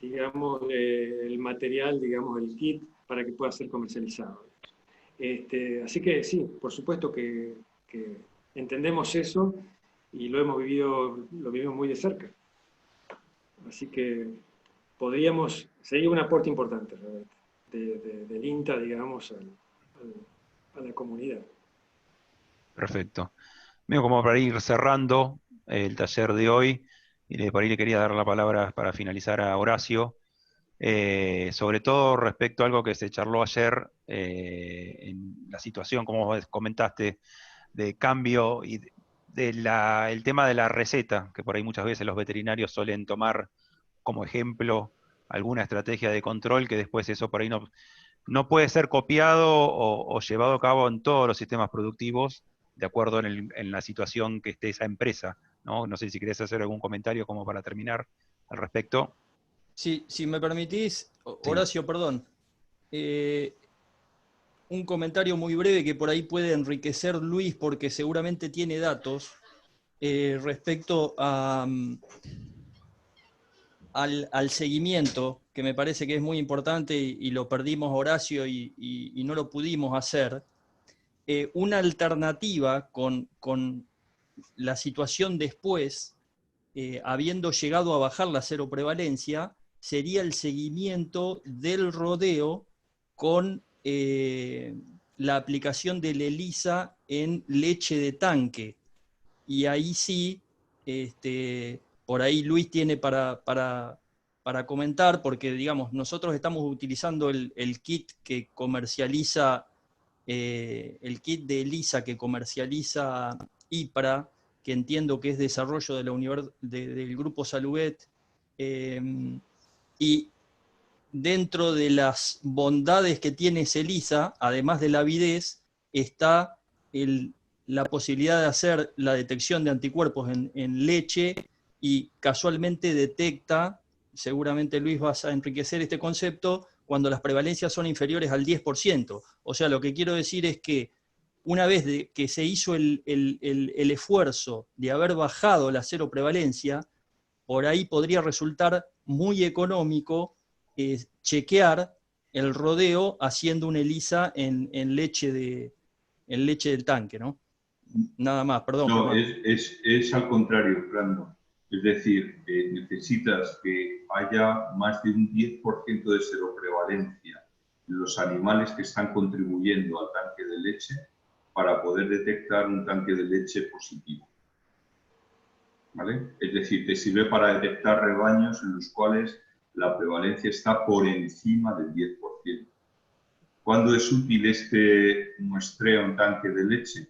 digamos, el material, digamos, el kit, para que pueda ser comercializado. Así que sí, por supuesto que entendemos eso y lo vivimos muy de cerca. Así que podríamos seguir un aporte importante del INTA, digamos, a la comunidad. Perfecto. Mío, como para ir cerrando el taller de hoy, y por ahí le quería dar la palabra para finalizar a Horacio, sobre todo respecto a algo que se charló ayer, en la situación, como vos comentaste, de cambio y el tema de la receta, que por ahí muchas veces los veterinarios suelen tomar como ejemplo alguna estrategia de control, que después eso por ahí no puede ser copiado o llevado a cabo en todos los sistemas productivos, de acuerdo en la situación que esté esa empresa, ¿no? No sé si querés hacer algún comentario como para terminar al respecto. Sí, si me permitís, Horacio, sí. Perdón. Un comentario muy breve que por ahí puede enriquecer Luis, porque seguramente tiene datos respecto al seguimiento, que me parece que es muy importante y lo perdimos, Horacio, y no lo pudimos hacer. Una alternativa con la situación después, habiendo llegado a bajar la cero prevalencia, sería el seguimiento del rodeo con la aplicación del ELISA en leche de tanque. Y ahí sí, por ahí Luis tiene para comentar, porque digamos, nosotros estamos utilizando el kit que comercializa, el kit de ELISA que comercializa IPRA, que entiendo que es desarrollo de del Grupo Saluet, y dentro de las bondades que tiene esa ELISA, además de la avidez, está la posibilidad de hacer la detección de anticuerpos en leche, y casualmente detecta, seguramente Luis vas a enriquecer este concepto, cuando las prevalencias son inferiores al 10%. O sea, lo que quiero decir es que una vez que se hizo el esfuerzo de haber bajado la cero prevalencia, por ahí podría resultar muy económico chequear el rodeo haciendo una ELISA en leche del tanque, ¿no? Nada más, perdón. No, es al contrario, Fernando. Es decir, necesitas que haya más de un 10% de seroprevalencia en los animales que están contribuyendo al tanque de leche para poder detectar un tanque de leche positivo. ¿Vale? Es decir, te sirve para detectar rebaños en los cuales la prevalencia está por encima del 10%. ¿Cuándo es útil este muestreo en tanque de leche?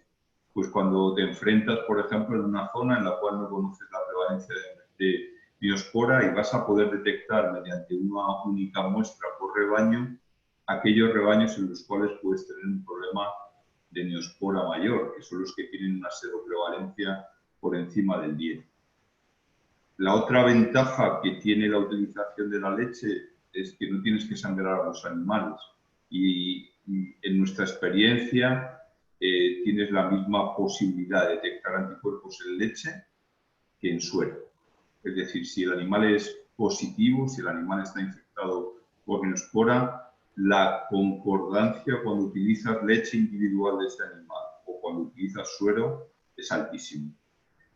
Pues cuando te enfrentas, por ejemplo, en una zona en la cual no conoces la prevalencia de Neospora y vas a poder detectar mediante una única muestra por rebaño aquellos rebaños en los cuales puedes tener un problema de Neospora mayor, que son los que tienen una seroprevalencia por encima del 10. La otra ventaja que tiene la utilización de la leche es que no tienes que sangrar a los animales. Y en nuestra experiencia tienes la misma posibilidad de detectar anticuerpos en leche que en suero. Es decir, si el animal es positivo, si el animal está infectado por Neospora, la concordancia cuando utilizas leche individual de este animal o cuando utilizas suero es altísimo.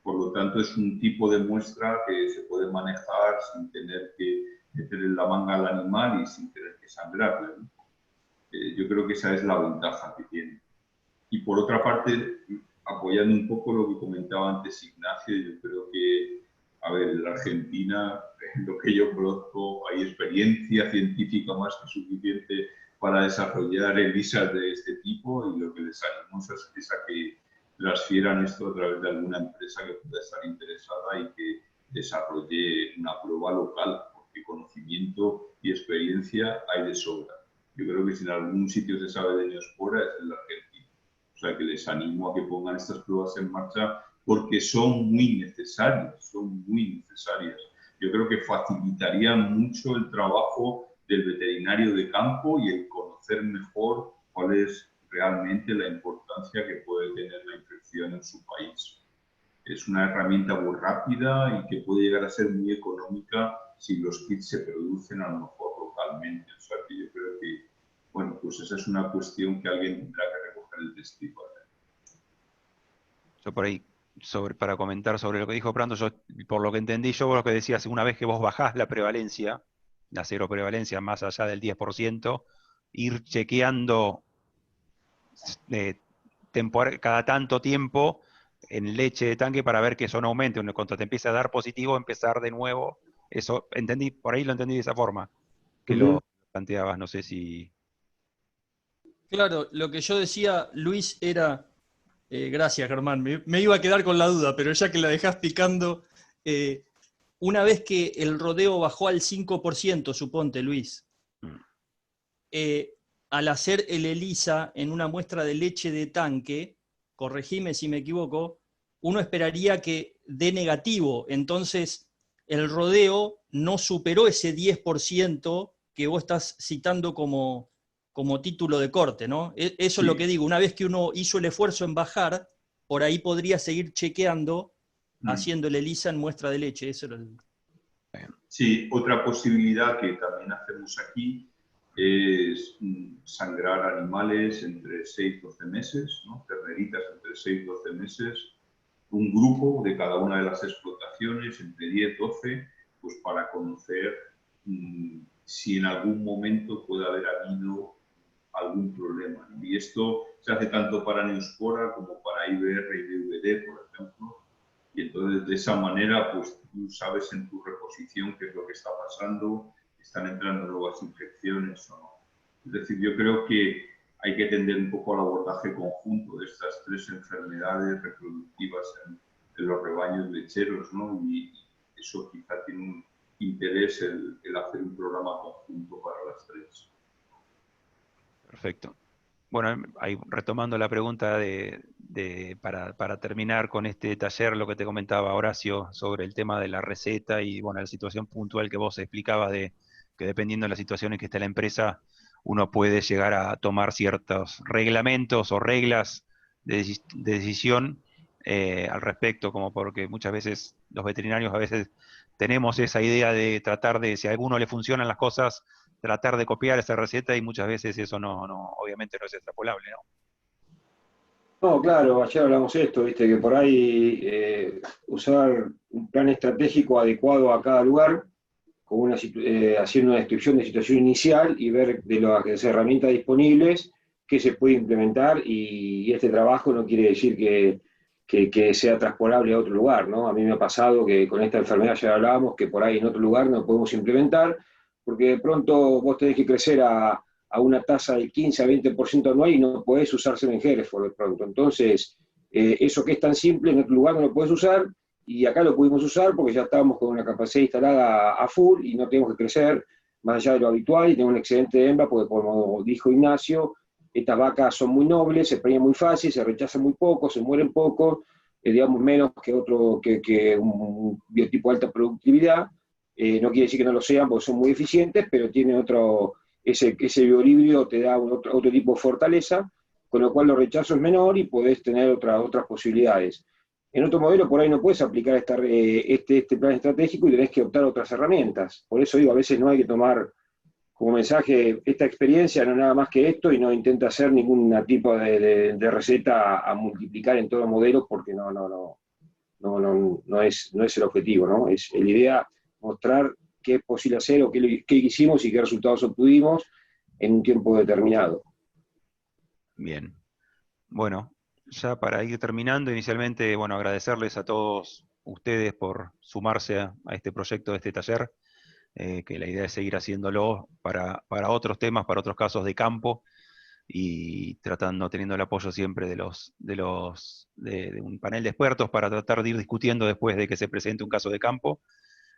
Por lo tanto, es un tipo de muestra que se puede manejar sin tener que meterle la manga al animal y sin tener que sangrarle, ¿no? Yo creo que esa es la ventaja que tiene. Y por otra parte, apoyando un poco lo que comentaba antes Ignacio, yo creo que, a ver, en la Argentina, en lo que yo conozco, hay experiencia científica más que suficiente para desarrollar ELISAs de este tipo, y lo que les animo es a que transfieran esto a través de alguna empresa que pueda estar interesada y que desarrolle una prueba local, porque conocimiento y experiencia hay de sobra. Yo creo que si en algún sitio se sabe de Neospora es en la Argentina. O sea, que les animo a que pongan estas pruebas en marcha porque son muy necesarias, son muy necesarias. Yo creo que facilitarían mucho el trabajo del veterinario de campo y el conocer mejor cuál es realmente la importancia que puede tener la infección en su país. Es una herramienta muy rápida y que puede llegar a ser muy económica si los kits se producen a lo mejor localmente. O sea, que yo creo que, bueno, pues esa es una cuestión que alguien tendrá que recoger el testigo. Yo por ahí, para comentar sobre lo que dijo Brando, yo, por lo que entendí yo, lo que decías, una vez que vos bajás la prevalencia, la cero prevalencia más allá del 10%, ir chequeando cada tanto tiempo en leche de tanque para ver que eso no aumente. Cuando te empieza a dar positivo, empezar de nuevo. Eso entendí, por ahí lo entendí de esa forma que lo planteabas. No sé si... Claro, lo que yo decía, Luis, era... gracias, Germán. Me iba a quedar con la duda, pero ya que la dejás picando, una vez que el rodeo bajó al 5%, suponte, Luis, al hacer el ELISA en una muestra de leche de tanque, corregime si me equivoco, uno esperaría que dé negativo. Entonces, el rodeo no superó ese 10% que vos estás citando como título de corte, ¿no? Eso es lo que digo. Una vez que uno hizo el esfuerzo en bajar, por ahí podría seguir chequeando, haciendo el ELISA en muestra de leche. Eso era Sí, otra posibilidad que también hacemos aquí es sangrar animales entre 6 y 12 meses, ¿no? Terneritas entre 6 y 12 meses, un grupo de cada una de las explotaciones entre 10 y 12, pues para conocer si en algún momento puede haber habido algún problema. Y esto se hace tanto para Neospora como para IBR y DVD, por ejemplo. Y entonces, de esa manera, pues tú sabes en tu reposición qué es lo que está pasando, están entrando nuevas infecciones o no. Es decir, yo creo que hay que tender un poco al abordaje conjunto de estas tres enfermedades reproductivas en los rebaños lecheros, ¿no? Y eso quizá tiene interés el hacer un programa conjunto para las tres. Perfecto. Bueno, ahí retomando la pregunta para terminar con este taller, lo que te comentaba Horacio sobre el tema de la receta y bueno, la situación puntual que vos explicabas de que dependiendo de la situación en que esté la empresa, uno puede llegar a tomar ciertos reglamentos o reglas de decisión al respecto, como porque muchas veces los veterinarios a veces tenemos esa idea de tratar de, si a alguno le funcionan las cosas, tratar de copiar esa receta y muchas veces eso obviamente no es extrapolable, ¿no? No, claro, ayer hablamos de esto, viste, que por ahí usar un plan estratégico adecuado a cada lugar, con haciendo una descripción de situación inicial y ver de las herramientas disponibles qué se puede implementar y este trabajo no quiere decir que sea transpolable a otro lugar, ¿no? A mí me ha pasado que con esta enfermedad ya hablábamos que por ahí en otro lugar no podemos implementar, porque de pronto vos tenés que crecer a una tasa del 15 a 20% anual y no podés usar en Hereford de pronto. Entonces, eso que es tan simple en otro lugar no lo podés usar, y acá lo pudimos usar porque ya estábamos con una capacidad instalada a full y no tenemos que crecer más allá de lo habitual y tenemos un excedente de hembra porque, como dijo Ignacio, estas vacas son muy nobles, se preñan muy fácil, se rechazan muy poco, se mueren poco, digamos menos que un biotipo de alta productividad. No quiere decir que no lo sean porque son muy eficientes, pero tienen ese biohíbrido te da otro tipo de fortaleza, con lo cual los rechazos es menor y podés tener otras posibilidades. En otro modelo por ahí no puedes aplicar este plan estratégico y tenés que optar a otras herramientas. Por eso digo, a veces no hay que tomar como mensaje esta experiencia, no nada más que esto, y no intenta hacer ningún tipo de receta a multiplicar en todo el modelo, porque no es el objetivo, ¿no? Es la idea mostrar qué es posible hacer o qué hicimos y qué resultados obtuvimos en un tiempo determinado. Bien. Bueno, ya para ir terminando, inicialmente, bueno, agradecerles a todos ustedes por sumarse a este proyecto, de este taller, que la idea es seguir haciéndolo para otros temas, para otros casos de campo, y teniendo el apoyo siempre de un panel de expertos para tratar de ir discutiendo después de que se presente un caso de campo.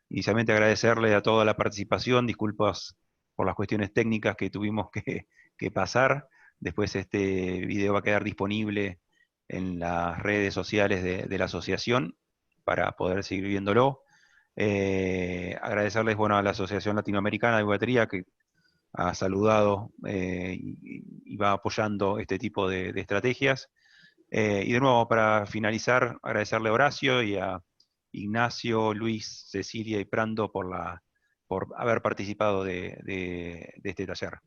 Inicialmente agradecerle a toda la participación, disculpas por las cuestiones técnicas que tuvimos que pasar. Después este video va a quedar disponible en las redes sociales de la asociación para poder seguir viéndolo. Agradecerles, bueno, a la Asociación Latinoamericana de Buiatría, que ha saludado y va apoyando este tipo de estrategias. Y de nuevo, para finalizar, agradecerle a Horacio y a Ignacio, Luis, Cecilia y Prando por haber participado de este taller.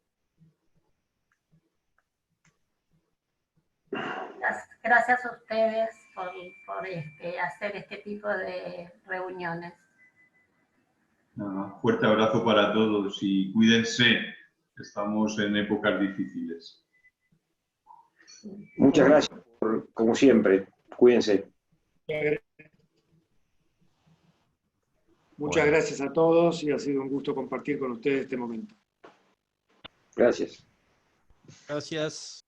Gracias a ustedes por hacer este tipo de reuniones. Fuerte abrazo para todos y cuídense, estamos en épocas difíciles. Muchas gracias, como siempre. Cuídense. Muchas gracias a todos y ha sido un gusto compartir con ustedes este momento. Gracias. Gracias.